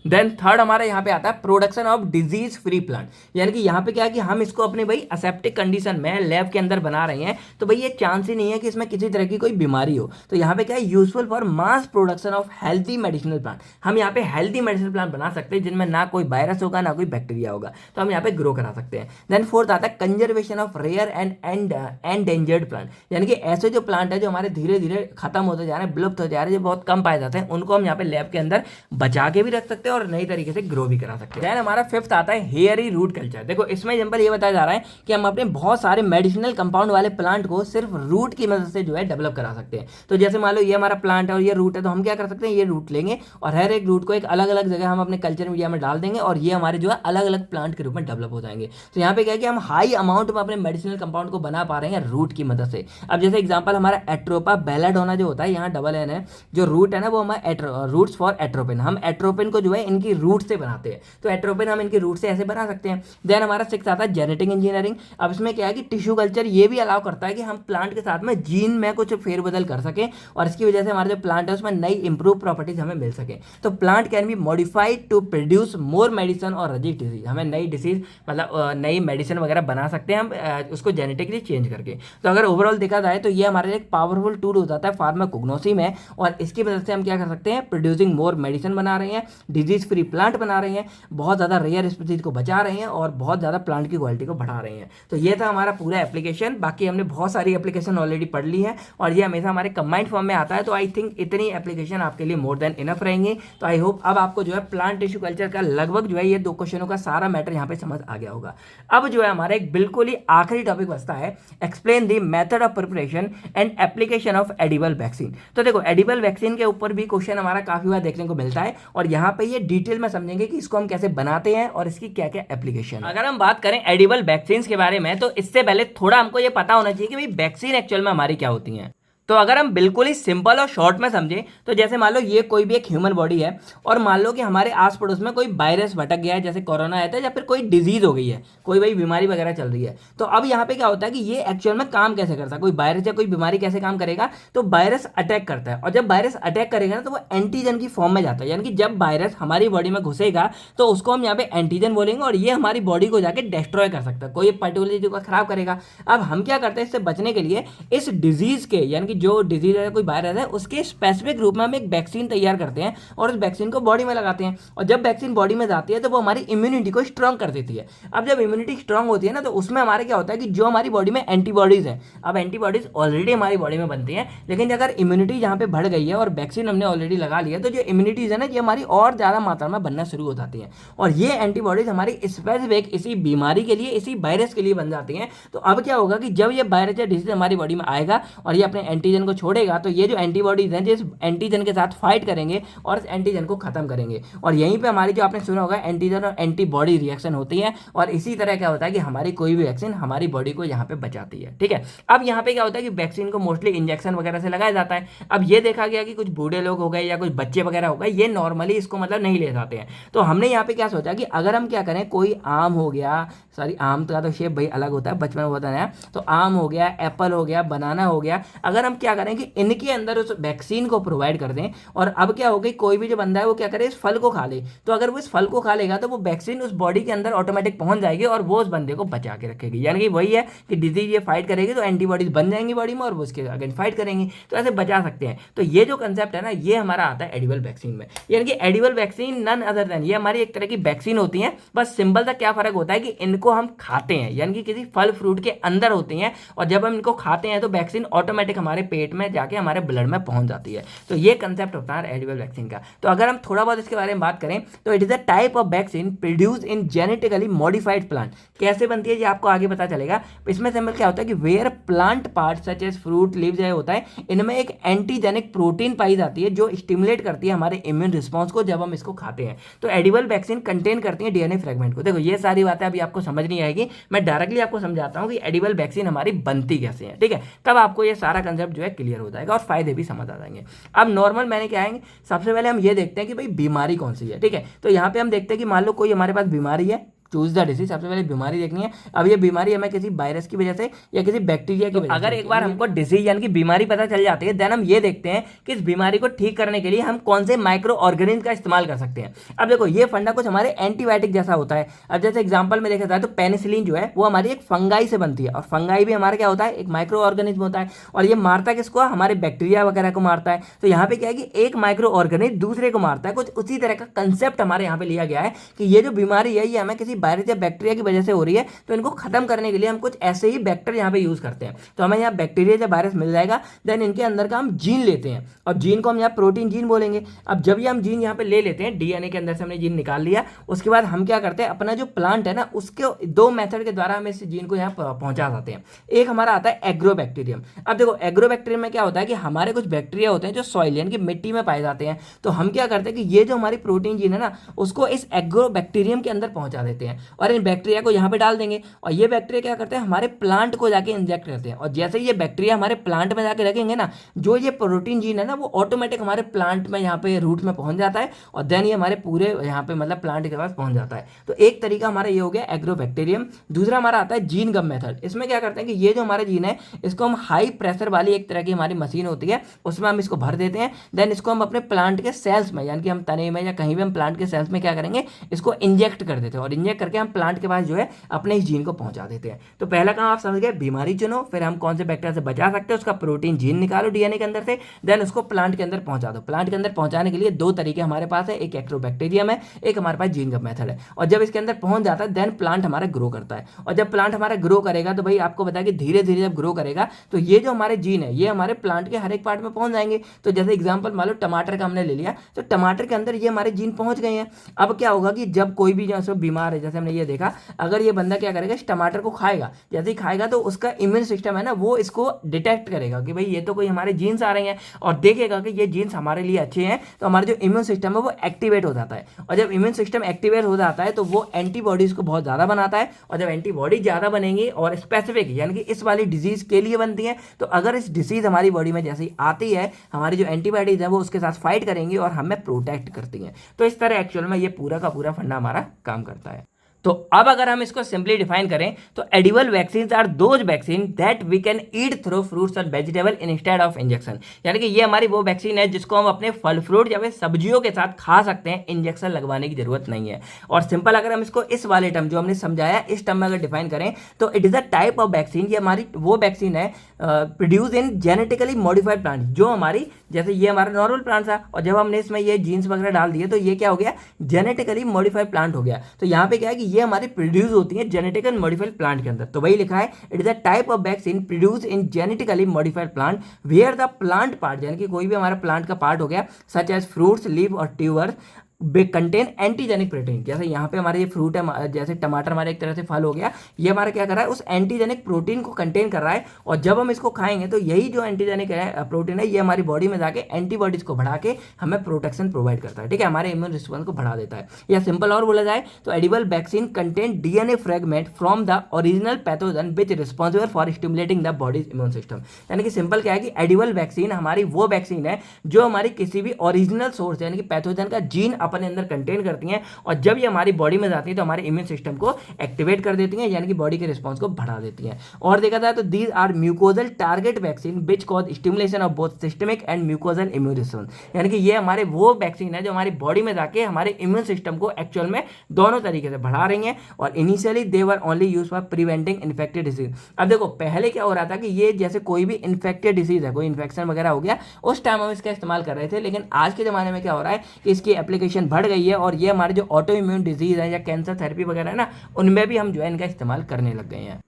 देन थर्ड हमारे यहाँ पे आता है production of disease free plant. यानी कि यहाँ पे क्या है कि हम इसको अपने भाई असेप्टिक कंडीशन में लैब के अंदर बना रहे हैं, तो भाई ये चांस ही नहीं है कि इसमें किसी तरह की कोई बीमारी हो। तो यहाँ पे क्या है, useful for mass production of healthy medicinal plant. हम यहाँ पे हेल्थी मेडिसिनल प्लांट बना सकते हैं जिनमें ना कोई वायरस होगा ना कोई बैक्टीरिया होगा, तो हम यहाँ पे ग्रो करा सकते हैं। देन फोर्थ आता है conservation of rare and endangered plant. यानी कि ऐसे जो प्लांट है जो हमारे धीरे धीरे खत्म होते जा रहे हैं, विलुप्त हो जा रहे हैं, जो बहुत कम पाए जाते हैं, उनको हम यहाँ पे लैब के अंदर बचा के भी रख सकते हैं और नई तरीके से ग्रो भी करा सकते हैं। हमारा फिफ्थ आता है हेयरी रूट कल्चर। देखो इसमें एग्जांपल ये बताया जा रहा है कि हम अपने बहुत सारे मेडिसिनल कंपाउंड वाले प्लांट को सिर्फ रूट की मदद से जो है डेवलप करा सकते हैं। तो जैसे मान लो ये हमारा प्लांट है और ये रूट है, तो हम क्या कर सकते हैं, ये रूट लेंगे और हर एक रूट को एक अलग अलग जगह हम अपने कल्चर मीडिया में डाल देंगे और ये हमारे जो है अलग अलग प्लांट के रूप में डेवलप हो जाएंगे। तो यहाँ पे क्या है कि हम हाई अमाउंट में अपने मेडिसिनल कंपाउंड को बना पा रहे हैं रूट की मदद से। अब जैसे एग्जाम्पल हमारा एट्रोपा बेलाडोना जो होता है, यहाँ डबल एन है, जो रूट है ना वो हमारा रूट्स फॉर एट्रोपिन। हम एट्रोपिन को जो है इनकी रूट से बनाते हैं, तो एट्रोपिन हम इनके रूट से ऐसे बना सकते हैं। देन हमारा सिक्स आता है जेनेटिक इंजीनियरिंग। अब इसमें क्या है कि टिश्यू कल्चर ये भी अलाउ करता है कि हम प्लांट के साथ में जीन में कुछ फेरबदल कर सकें और इसकी वजह से हमारा जो प्लांट है उसमें नई इंप्रूव प्रॉपर्टीज हमें मिल सके। तो plant can be modified to produce more medicine और रजिक डिजीज। हमें नई डिसीज मतलब नई मेडिसिन वगैरह बना सकते हैं हम उसको जेनेटिकली चेंज करके। तो अगर ओवरऑल देखा जाए तो ये हमारे एक पावरफुल टूल हो जाता है फार्माकोग्नोसी में, और इसकी वजह से हम क्या कर सकते हैं, प्रोड्यूसिंग मोर मेडिसिन बना रहे हैं, डिजीज फ्री प्लांट बना रहे हैं, बहुत ज़्यादा रेयर स्पीसीज को बचा रहे हैं और बहुत ज़्यादा प्लांट की क्वालिटी को बढ़ा रहे हैं। तो ये था हमारा पूरा एप्लीकेशन। बाकी हमने बहुत सारी एप्लीकेशन ऑलरेडी पढ़ ली है और ये हमेशा हमारे कंबाइंड फॉर्म में आता है। तो आई थिंक इतनी एप्लीकेशन आपके लिए मोर देन इनफ रहेंगी। तो आई होप अब आपको जो है प्लांट टिश्यू कल्चर का लगभग जो है ये 2 क्वेश्चनों का सारा मैटर यहाँ पे समझ आ गया होगा। अब जो है हमारा एक बिल्कुल ही आखिरी टॉपिक बचता है, explain the method of preparation and application of edible vaccine. तो देखो एडिबल वैक्सीन के ऊपर भी क्वेश्चन हमारा काफी बार देखने को मिलता है और यहाँ पे ये डिटेल में समझेंगे कि इसको हम कैसे बनाते हैं और इसकी क्या क्या एप्लीकेशन। अगर हम बात करें एडिबल वैक्सीन के बारे में, तो इससे पहले थोड़ा हमको ये पता होना चाहिए कि भाई वैक्सीन एक्चुअल में हमारी क्या होती हैं। तो अगर हम बिल्कुल ही सिंपल और शॉर्ट में समझें तो जैसे मान लो ये कोई भी एक ह्यूमन बॉडी है और मान लो कि हमारे आस पड़ोस में कोई वायरस भटक गया है, जैसे कोरोना आया था या फिर कोई डिजीज हो गई है, कोई भाई बीमारी वगैरह चल रही है। तो अब यहाँ पे क्या होता है कि ये एक्चुअल में काम कैसे करता है, कोई वायरस या कोई बीमारी कैसे काम करेगा, तो वायरस अटैक करता है और जब वायरस अटैक करेगा ना तो वो एंटीजन की फॉर्म में जाता है। यानी कि जब वायरस हमारी बॉडी में घुसेगा तो उसको हम यहाँ पे एंटीजन बोलेंगे और ये हमारी बॉडी को जाके डिस्ट्रॉय कर सकता है, कोई पर्टिकुलर चीज को खराब करेगा। अब हम क्या करते हैं इससे बचने के लिए, इस डिजीज के यानी कि जो डिजीज है, कोई वायरस है, उसके स्पेसिफिक रूप में हम एक वैक्सीन तैयार करते हैं और उस वैक्सीन को बॉडी में लगाते हैं। और जब वैक्सीन बॉडी में जाती है तो वो हमारी इम्यूनिटी को स्ट्रांग कर देती है। अब जब इम्यूनिटी स्ट्रांग होती है ना, तो उसमें हमारे क्या होता है कि जो हमारी बॉडी में एंटीबॉडीज है, अब एंटीबॉडीज ऑलरेडी हमारी बॉडी में बनती हैं, लेकिन अगर इम्यूनिटी जहाँ पे बढ़ गई है और वैक्सीन हमने ऑलरेडी लगा लिया, तो जो इम्यूनिटीज है ना, ये हमारी और ज़्यादा मात्रा में बनना शुरू हो जाती हैं। और ये एंटीबॉडीज हमारी स्पेसिफिक इसी बीमारी के लिए, इसी वायरस के लिए बन जाती हैं। तो अब क्या होगा कि जब ये वायरस या डिसीज हमारी बॉडी में आएगा और ये अपने एंटीजन को छोड़ेगा, तो ये जो एंटीबॉडीज हैं जिस एंटीजन के साथ फाइट करेंगे और इस एंटीजन को खत्म करेंगे। और यहीं पे हमारी जो आपने सुना होगा एंटीजन और एंटीबॉडी रिएक्शन होती है। और इसी तरह क्या होता है कि हमारी कोई भी वैक्सीन हमारी बॉडी को यहाँ पे बचाती है। ठीक है, अब यहाँ पे क्या होता है कि वैक्सीन को मोस्टली इंजेक्शन वगैरह से लगाया जाता है। अब ये देखा गया कि कुछ बूढ़े लोग हो गए या कुछ बच्चे वगैरह हो गए, ये नॉर्मली इसको मतलब नहीं ले जाते हैं। तो हमने यहाँ पे क्या सोचा कि अगर हम क्या करें, कोई आम हो गया, सॉरी आम का तो शेप भाई अलग होता है, बचपन में होता है, तो आम हो गया, एप्पल हो गया, बनाना हो गया, अगर हम क्या करें कि इनके अंदर उस वैक्सीन को प्रोवाइड कर दें। और अब क्या हो गई, कोई भी जो बंदा है वो क्या करे, इस फल को खा ले, तो अगर वो इस फल को खा लेगा तो वो वैक्सीन उस बॉडी के अंदर ऑटोमेटिक पहुंच जाएगी और वो उस बंदे को बचा के रखेगी। यानी कि वही है कि डिजीज ये फाइट करेगी तो एंटीबॉडीज बन जाएंगी बॉडी में और वो उसके अगेंस्ट फाइट करेंगी, तो ऐसे बचा सकते हैं। तो ये जो कंसेप्ट है ना, ये हमारा आता है एडिबल वैक्सीन में। यानी कि edible vaccine none other than, ये हमारी एक तरह की वैक्सीन होती है, बस सिंपल सा क्या फर्क होता है कि इनको हम खाते हैं, यानी कि किसी फल फ्रूट के अंदर होती हैं, और जब हम इनको खाते हैं तो वैक्सीन ऑटोमेटिक हमारे पेट में जाके हमारे ब्लड में पहुंच जाती है। तो ये कंसेप्ट होता है एडिबल वैक्सीन का। तो अगर हम थोड़ा बहुत इसके बारे में बात करें तो it is a type of vaccine produce in genetically modified plant. कैसे बनती है ये आपको आगे पता चलेगा। इसमें सिंपल क्या होता है कि where plant part such as fruit leaves है होता है, इनमें एक एंटीजेनिक प्रोटीन पाई जाती है जो स्टिमुलेट करती है हमारे इम्यून रिस्पॉन्स को जब हम इसको खाते हैं। तो एडिबल वैक्सीन कंटेन करती है डीएनए फ्रेगमेंट को। देखो ये सारी बातें अभी आपको समझ नहीं आएगी, मैं डायरेक्टली आपको समझाता हूँ कि एडिबल वैक्सीन हमारी बनती कैसे है। ठीक है, तब आपको ये सारा कंसेप्ट जो है क्लियर हो जाएगा और फायदे भी समझ आ जाएंगे। अब नॉर्मल मैंने क्या आएंगे, सबसे पहले हम ये देखते हैं कि भाई बीमारी कौन सी है। ठीक है, तो यहाँ पे हम देखते हैं कि मान लो कोई हमारे पास बीमारी है, चूज द डिसीज, सबसे पहले बीमारी देखनी है। अब ये बीमारी हमें किसी वायरस की वजह से या किसी बैक्टीरिया की वजह से, अगर एक बार हमको डिसीज यानी कि बीमारी पता चल जाती है, देन हम ये देखते हैं कि इस बीमारी को ठीक करने के लिए हम कौन से माइक्रो ऑर्गेनिज्म का इस्तेमाल कर सकते हैं। अब देखो ये फंडा कुछ हमारे एंटीबायोटिक जैसा होता है। अब जैसे एग्जाम्पल में देखा जाए तो पेनिसिलिन जो है वो हमारी एक फंगाई से बनती है, और फंगाई भी हमारा क्या होता है, एक माइक्रो ऑर्गेनिज्म होता है, और ये मारता किसको, हमारे बैक्टीरिया वगैरह को मारता है। तो यहाँ पे क्या है कि एक माइक्रो ऑर्गेनिज्म दूसरे को मारता है। कुछ उसी तरह का कंसेप्ट हमारे यहाँ पे लिया गया है कि ये जो बीमारी है ये हमें किसी वायरस या बैक्टीरिया की वजह से हो रही है, तो इनको खत्म करने के लिए हम कुछ ऐसे ही वेक्टर यहाँ पे यूज करते हैं। तो हमें यहाँ बैक्टीरिया या वायरस मिल जाएगा, देन इनके अंदर का हम जीन लेते हैं, और जीन को हम यहाँ प्रोटीन जीन बोलेंगे। अब जब ये हम जीन यहाँ पे ले लेते हैं, डीएनए के अंदर से हमने जीन निकाल लिया, उसके बाद हम क्या करते हैं, अपना जो प्लांट है ना उसके दो मेथड के द्वारा हम इस जीन को यहाँ पहुंचा जाते हैं। एक हमारा आता है एग्रोबैक्टीरियम। अब देखो एग्रोबैक्टीरियम में क्या होता है कि हमारे कुछ बैक्टीरिया होते हैं जो सॉइल यानी कि मिट्टी में पाए जाते हैं। तो हम क्या करते हैं कि ये जो हमारी प्रोटीन जीन है ना उसको इस एग्रोबैक्टीरियम के अंदर पहुंचा देते हैं, और इन बैक्टीरिया को यहाँ पे डाल देंगे, और ये बैक्टीरिया क्या करते हैं, हमारे प्लांट को जाके इंजेक्ट करते हैं। और जैसे ये बैक्टीरिया हमारे प्लांट में जाके रखेंगे ना, जो ये प्रोटीन जीन है ना वो ऑटोमेटिक हमारे प्लांट में यहाँ पे रूट में पहुंच जाता है, और देन ये हमारे पूरे यहाँ पे मतलब प्लांट के पास पहुंच जाता है। तो एक तरीका हमारा ये हो गया एग्रोबैक्टीरियम। दूसरा हमारा आता है जीन गम मेथड। इसमें क्या करते हैं कि ये जो हमारे जीन है इसको हम हाई प्रेशर वाली एक तरह की हमारी मशीन होती है उसमें हम इसको भर देते हैं, देन इसको हम अपने प्लांट के सेल्स में यानी कि हम तने में या कहीं भी हम प्लांट के सेल्स में क्या करेंगे, इसको इंजेक्ट कर देते हैं, और इंजेक्ट करके हम प्लांट के पास जो है अपने इस जीन को पहुंचा देते हैं। तो पहला काम आप समझ गए, बीमारी चुनो, फिर हम कौन से बैक्टीरिया से बचा सकते हैं उसका प्रोटीन जीन निकालो डीएनए के अंदर से, देन उसको प्लांट के अंदर पहुंचा दो। प्लांट के अंदर पहुंचाने के लिए दो तरीके हमारे पास है, एक एक्ट्रोबैक्टीरियम है, एक हमारे पास जीन गम मेथड है। और जब इसके अंदर पहुंच जाता है देन प्लांट हमारा ग्रो करता है, और जब प्लांट हमारा ग्रो करेगा तो भाई आपको बताया कि धीरे धीरे जब ग्रो करेगा तो ये जो हमारे जीन है ये हमारे प्लांट के हर एक पार्ट में पहुंच जाएंगे। तो जैसे एग्जाम्पल मान लो टमाटर का हमने ले लिया, तो टमाटर के अंदर ये हमारे जीन पहुंच गए हैं। अब क्या होगा कि जब कोई भी जो बीमार है, जैसे हमने ये देखा, अगर ये बंदा क्या करेगा, इस टमाटर को खाएगा, जैसे ही खाएगा तो उसका इम्यून सिस्टम है ना वो इसको डिटेक्ट करेगा कि भाई ये तो कोई हमारे जीन्स आ रहे हैं, और देखेगा कि ये जीन्स हमारे लिए अच्छे हैं, तो हमारा जो इम्यून सिस्टम है वो एक्टिवेट हो जाता है। और जब इम्यून सिस्टम एक्टिवेट हो जाता है तो वो एंटीबॉडीज को बहुत ज़्यादा बनाता है, और जब एंटीबॉडी ज़्यादा बनेंगी और स्पेसिफिक यानी कि इस वाली डिजीज के लिए बनती है, तो अगर इस डिजीज हमारी बॉडी में जैसे ही आती है, हमारी जो एंटीबॉडीज है वो उसके साथ फाइट करेंगी और हमें प्रोटेक्ट करती हैं। तो इस तरह एक्चुअल में ये पूरा का पूरा फंडा हमारा काम करता है। तो अब अगर हम इसको सिंपली डिफाइन करें तो edible vaccine are those vaccine that we can eat through fruits और वेजिटेबल इंस्टेड ऑफ इंजेक्शन। यानी कि ये हमारी वो वैक्सीन है जिसको हम अपने फल फ्रूट या फिर सब्जियों के साथ खा सकते हैं, इंजेक्शन लगवाने की जरूरत नहीं है। और सिंपल अगर हम इसको इस वाले टर्म जो हमने समझाया इस टर्म में अगर डिफाइन करें तो it is a type of vaccine, ये हमारी वो वैक्सीन है produce in genetically modified plant, जो हमारी जैसे ये हमारा नॉर्मल प्लांट था और जब हमने इसमें ये जीन्स वगैरह डाल दिए तो ये क्या हो गया, जेनेटिकली मॉडिफाइड प्लांट हो गया। तो यहाँ पे क्या है कि ये हमारी प्रोड्यूस होती है जेनेटिकली मॉडिफाइड प्लांट के अंदर। तो वही लिखा है it is a type of vaccine produce in genetically modified plant where the plant part, यानी कि कोई भी हमारा प्लांट का पार्ट हो गया सच एज फ्रूट्स, लीफ और ट्यूबर कंटेन एंटीजेनिक प्रोटीन। जैसे यहाँ पे हमारे ये फ्रूट है, जैसे टमाटर हमारे एक तरह से फल हो गया, ये हमारा क्या कर रहा है, उस एंटीजेनिक प्रोटीन को कंटेन कर रहा है। और जब हम इसको खाएंगे तो यही जो एंटीजेनिक प्रोटीन है ये हमारी बॉडी में जाके एंटीबॉडीज को बढ़ा के हमें प्रोटेक्शन प्रोवाइड करता है, ठीक है, हमारे इम्यून रिस्पॉन्स को बढ़ा देता है। या सिंपल और बोला जाए तो edible vaccine contain DNA fragment from the original pathogen which responsible for stimulating the bodies immune system. यानी कि सिंपल क्या है कि एडिबल वैक्सीन हमारी वो वैक्सीन है जो हमारी किसी भी ओरिजिनल सोर्स यानी कि पैथोजन का जीन अपने अंदर कंटेन करती हैं, और जब ये हमारी बॉडी में जाती है तो हमारे इम्यून सिस्टम को एक्टिवेट कर देती हैं, यानी कि बॉडी के रिस्पांस को बढ़ा देती हैं। और देखा जाए तो these are mucosal target vaccine which cause stimulation of both systemic and mucosal immune response. यानी कि ये हमारे वो वैक्सीन है जो हमारी बॉडी में जाके हमारे इम्यून सिस्टम को एक्चुअल में दोनों तरीके से बढ़ा रही हैं। और initially they were only use for preventing infected disease. अब देखो पहले क्या हो रहा था कि ये जैसे कोई भी इन्फेक्टेड डिसीज है, कोई इन्फेक्शन वगैरह हो गया, उस टाइम हम इसका इस्तेमाल कर रहे थे। लेकिन आज के ज़माने में क्या हो रहा है कि इसकी एप्लीकेशन बढ़ गई है और ये हमारे जो ऑटो इम्यून डिजीज है या कैंसर थेरेपी वगैरह है ना, उनमें भी हम जो है इनका इस्तेमाल करने लग गए हैं।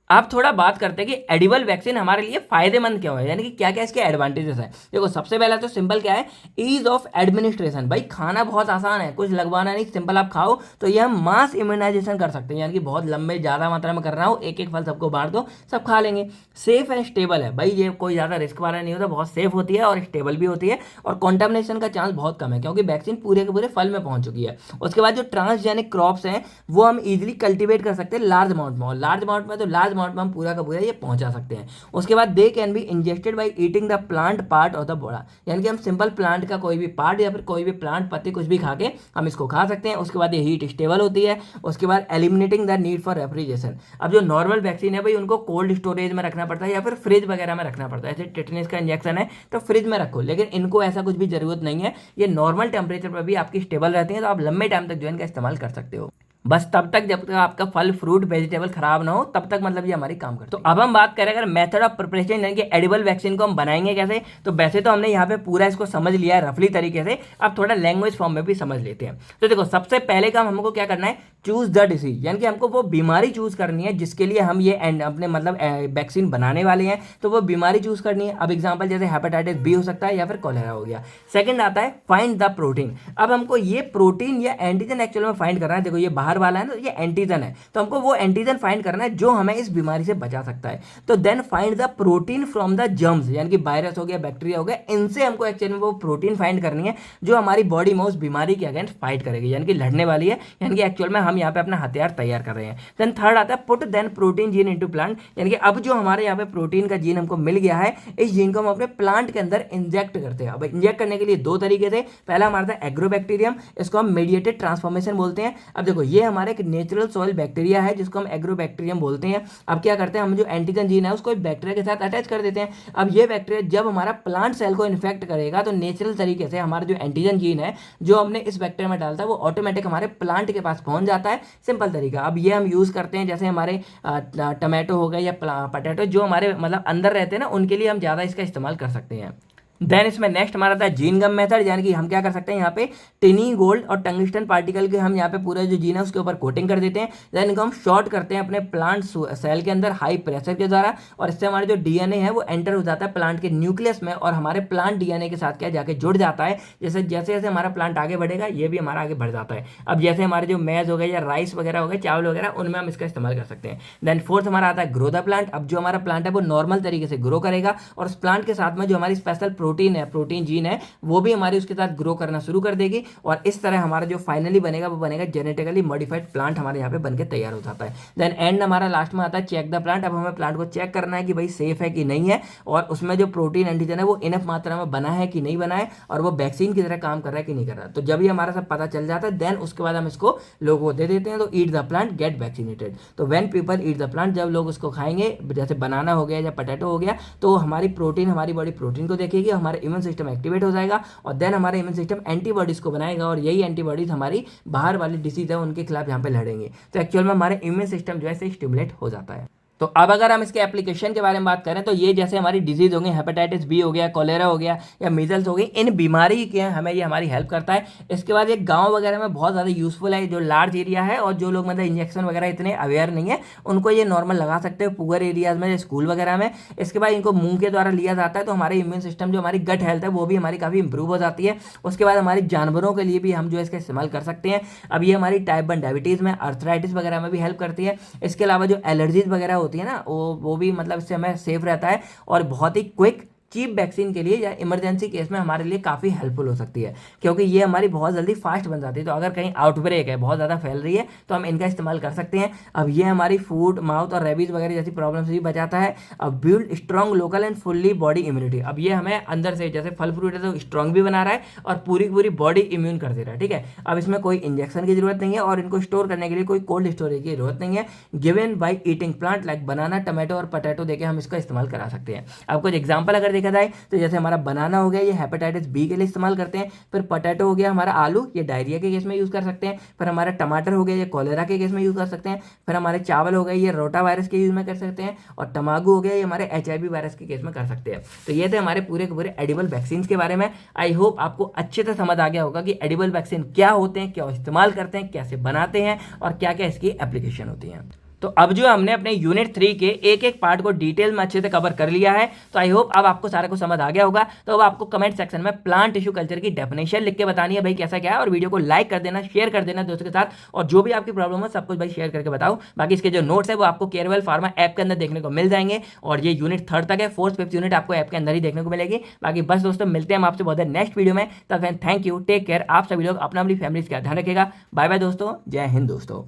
आप थोड़ा बात करते हैं कि एडिबल वैक्सीन हमारे लिए फायदेमंद क्यों है, यानी कि क्या क्या इसके एडवांटेजेस हैं। देखो सबसे पहला तो सिंपल क्या है, ईज ऑफ एडमिनिस्ट्रेशन। भाई खाना बहुत आसान है, कुछ लगवाना नहीं, सिंपल आप खाओ तो ये हम मास इम्यूनाइजेशन कर सकते हैं, यानी कि बहुत लंबे ज़्यादा मात्रा में कर रहा हूँ, एक एक फल सबको बांट दो, सब खा लेंगे। सेफ एंड स्टेबल है, भाई ये कोई ज़्यादा रिस्क वाला नहीं होता, बहुत सेफ होती है और स्टेबल भी होती है, और कॉन्टामिनेशन का चांस बहुत कम है क्योंकि वैक्सीन पूरे के पूरे फल में पहुंच चुकी है। उसके बाद जो ट्रांसजेनिक क्रॉप्स हैं वो हम इजिली कल्टिवेट कर सकते हैं लार्ज अमाउंट में, और लार्ज अमाउंट में तो लार्ज अमाउंट में हम पूरा का पूरा ये पहुंचा सकते हैं। उसके बाद they can be injected by eating the plant part of the बोड़ा, यानी कि हम सिंपल प्लांट का कोई भी पार्ट या फिर कोई भी प्लांट पत्ती कुछ भी खा के हम इसको खा सकते हैं। उसके बाद ये हीट स्टेबल होती है। उसके बाद eliminating the need for refrigeration. अब जो नॉर्मल वैक्सीन है भाई उनको कोल्ड स्टोरेज में रखना पड़ता है या फिर फ्रिज वगैरह में रखना पड़ता है। जैसे टेटनस का इंजेक्शन है तो फ्रिज में रखो, लेकिन इनको ऐसा कुछ भी जरूरत नहीं है, ये नॉर्मल टेम्परेचर पर भी आपकी स्टेबल रहती है, तो आप लंबे टाइम तक जो इनका इस्तेमाल कर सकते हो। बस तब तक जब तक आपका फल फ्रूट वेजिटेबल खराब ना हो तब तक मतलब ये हमारी काम करती है। तो अब हम बात करें अगर मेथड ऑफ प्रिपरेशन यानी कि एडिबल वैक्सीन को हम बनाएंगे कैसे, तो वैसे तो हमने यहाँ पे पूरा इसको समझ लिया है रफली तरीके से, अब थोड़ा लैंग्वेज फॉर्म में भी समझ लेते हैं। तो देखो सबसे पहले काम हमको क्या करना है, चूज द डिसीज, यानी कि हमको वो बीमारी चूज करनी है जिसके लिए हम ये अपने मतलब वैक्सीन बनाने वाले हैं, तो वो बीमारी चूज करनी है। अब एग्जांपल जैसे हेपेटाइटिस बी हो सकता है या फिर कोलेरा हो गया। सेकंड आता है फाइंड द प्रोटीन। अब हमको ये प्रोटीन या एंटीजन एक्चुअल में फाइंड करना है। देखो ये बाहर वाला है ना, ये एंटीजन है, तो हमको वो एंटीजन फाइंड करना है जो हमें इस बीमारी से बचा सकता है। तो then find the protein from the germs, यानी कि वायरस हो गया, बैक्टीरिया हो गया, इनसे हमको एक्चुअली में वो प्रोटीन फाइंड करनी है जो हमारी बॉडी में उस बीमारी के अगेंस्ट फाइट करेगी, यानी कि लड़ने वाली है, यानी कि एक्चुअल में हम यहाँ पे अपना हथियार तैयार कर रहे हैं। देन थर्ड आता है put then protein gene into plant, यानी कि अब जो हमारे यहाँ पे प्रोटीन का जीन हमको मिल गया है, इस जीन को हम अपने प्लांट के अंदर इंजेक्ट करते हैं। अब इंजेक्ट करने के लिए दो तरीके से, पहला हमारा था एग्रोबैक्टीरियम, इसको हम मीडिएटेड ट्रांसफॉर्मेशन बोलते हैं। अब देखो ये हमारे एक नेचुरल सॉइल बैक्टीरिया है जिसको हम एग्रोबैक्टीरियम बोलते हैं। अब क्या करते हैं, हम जो एंटीजन जीन है उसको बैक्टीरिया के साथ अटैच कर देते हैं। अब ये बैक्टीरिया जब हमारा प्लांट सेल को इन्फेक्ट करेगा तो नेचुरल तरीके से हमारा जो एंटीजन जीन है जो हमने इस बैक्टीरिया में डालता है वो ऑटोमेटिक हमारे प्लांट के पास पहुंच जाता है। सिंपल तरीका। अब ये हम यूज करते हैं जैसे हमारे टमाटो हो गए या पटेटो जो हमारे मतलब अंदर रहते हैं ना, उनके लिए हम ज्यादा इसका इस्तेमाल कर सकते हैं। देन इसमें नेक्स्ट हमारा था जीन गम मेथड, यानी कि हम क्या कर सकते हैं यहाँ पे टिनी गोल्ड और टंगस्टन पार्टिकल के हम यहाँ पे पूरा जो जीन है उसके ऊपर कोटिंग कर देते हैं। देन इनको हम शॉर्ट करते हैं अपने प्लांट सेल के अंदर हाई प्रेशर के द्वारा, और इससे हमारे जो डीएनए है वो एंटर हो जाता है प्लांट के न्यूक्लियस में और हमारे प्लांट डीएनए के साथ क्या जाके जुड़ जाता है। जैसे जैसे जैसे हमारा प्लांट आगे बढ़ेगा ये भी हमारा आगे बढ़ जाता है। अब जैसे हमारे जो मैज हो गए या राइस वगैरह हो गए, चावल वगैरह, उनमें हम इसका इस्तेमाल कर सकते हैं। देन फोर्थ हमारा आता है ग्रो द प्लांट। अब जो हमारा प्लांट है वो नॉर्मल तरीके से ग्रो करेगा और उस प्लांट के साथ में जो हमारी स्पेशल प्रोटीन है, प्रोटीन जीन है, वो भी हमारी उसके साथ ग्रो करना शुरू कर देगी और इस तरह हमारा जो फाइनली बनेगा वो बनेगा जेनेटिकली मॉडिफाइड प्लांट हमारे यहाँ पे बनके तैयार हो जाता है। देन एंड हमारा लास्ट में आता है चेक द प्लांट। अब हमें प्लांट को चेक करना है कि भाई सेफ है कि नहीं है और उसमें जो प्रोटीन एंटीजन है वो इनफ मात्रा में बना है कि नहीं बना है और वो वैक्सीन की तरह काम कर रहा है कि नहीं कर रहा है। तो जब ये हमारा सब पता चल जाता है देन उसके बाद हम इसको लोगों को दे देते हैं। तो eat the plant get vaccinated. तो when people eat the plant, जब लोग उसको खाएंगे, जैसे बनाना हो गया या पोटैटो हो गया, तो हमारी प्रोटीन, हमारी बॉडी प्रोटीन को देखेगी, हमारा इम्यून सिस्टम एक्टिवेट हो जाएगा और देन हमारा इम्यून सिस्टम एंटीबॉडीज को बनाएगा और यही एंटीबॉडीज हमारी बाहर वाली डिसीज है उनके खिलाफ यहाँ पे लड़ेंगे। तो एक्चुअल में हमारे इम्यून सिस्टम जो है स्टिमुलेट हो जाता है। तो अब अगर हम इसके एप्लीकेशन के बारे में बात करें तो ये जैसे हमारी डिजीज हो गई, हेपेटाइटिस बी हो गया, कोलेरा हो गया या मीजल्स हो गई, इन बीमारी के हमें ये हमारी हेल्प करता है। इसके बाद ये गांव वगैरह में बहुत ज़्यादा यूजफुल है, जो लार्ज एरिया है और जो लोग मतलब इंजेक्शन वगैरह इतने अवेयर नहीं है उनको ये नॉर्मल लगा सकते हैं पुअर एरियाज में, स्कूल वगैरह में। इसके बाद इनको मुंह के द्वारा लिया जाता है तो हमारे इम्यून सिस्टम, जो हमारी गट हेल्थ है वो भी हमारी काफ़ी इंप्रूव हो जाती है। उसके बाद हमारी जानवरों के लिए भी हम जो है इसका इस्तेमाल कर सकते हैं। अब ये हमारी टाइप 1 डायबिटीज़ में, अर्थराइटिस वगैरह में भी हेल्प करती है। इसके अलावा जो एलर्जीज वगैरह होती है ना वो भी मतलब इससे हमें सेफ रहता है और बहुत ही क्विक चीप वैक्सीन के लिए या इमरजेंसी केस में हमारे लिए काफ़ी हेल्पफुल हो सकती है क्योंकि ये हमारी बहुत जल्दी फास्ट बन जाती है। तो अगर कहीं आउटब्रेक है, बहुत ज़्यादा फैल रही है, तो हम इनका इस्तेमाल कर सकते हैं। अब ये हमारी फूड, माउथ और रेबीज वगैरह जैसी प्रॉब्लम से भी बचाता है। अब build strong local and fully body immunity. अब ये हमें अंदर से, जैसे फल फ्रूट है तो स्ट्रॉन्ग भी बना रहा है और पूरी पूरी बॉडी इम्यून कर दे रहा है। ठीक है, अब इसमें कोई इंजेक्शन की जरूरत नहीं है और इनको स्टोर करने के लिए कोई कोल्ड स्टोरेज की जरूरत नहीं है। Given by eating plant like banana, tomato और पोटैटो देके हम इसका इस्तेमाल करा सकते हैं। अब कुछ एग्जाम्पल अगर देखा जाए तो जैसे हमारा बनाना हो गया, ये हेपेटाइटिस बी के लिए इस्तेमाल करते हैं। फिर पोटैटो हो गया हमारा आलू, ये डायरिया के केस में यूज़ कर सकते हैं। फिर हमारा टमाटर हो गया, ये कोलेरा के केस में यूज़ कर सकते हैं। फिर हमारे चावल हो गए, ये रोटा वायरस के यूज में कर सकते हैं। और तमाकू हो गया, ये हमारे HIV वायरस के केस में कर सकते हैं। तो ये थे हमारे पूरे के पूरे एडिबल वैक्सीन के बारे में। आई होप आपको अच्छे से समझ आ गया होगा कि एडिबल वैक्सीन क्या होते हैं, क्या इस्तेमाल करते हैं, कैसे बनाते हैं और क्या क्या इसकी एप्लीकेशन होती है। तो अब जो हमने अपने यूनिट 3 के एक एक पार्ट को डिटेल में अच्छे से कवर कर लिया है। तो आई होप अब आपको सारा कुछ समझ आ गया होगा। तो अब आपको कमेंट सेक्शन में प्लांट टिश्यू कल्चर की डेफिनेशन लिख के बतानी है भाई कैसा क्या है, और वीडियो को लाइक कर देना, शेयर कर देना दोस्तों के साथ, और जो भी आपकी प्रॉब्लम है सब कुछ भाई शेयर करके बताओ। बाकी इसके जो नोट्स है वो आपको केयरवेल फार्मा ऐप के अंदर देखने को मिल जाएंगे और ये यूनिट 3 तक है, 4th 5th यूनिट आपको ऐप के अंदर ही देखने को मिलेगी। बाकी बस दोस्तों मिलते हैं हम आपसे बहुत नेक्स्ट वीडियो में। तब थैंक यू, टेक केयर। आप सभी लोग अपना अपनी फैमिली का ध्यान रखेगा। बाय बाय दोस्तों, जय हिंद दोस्तों।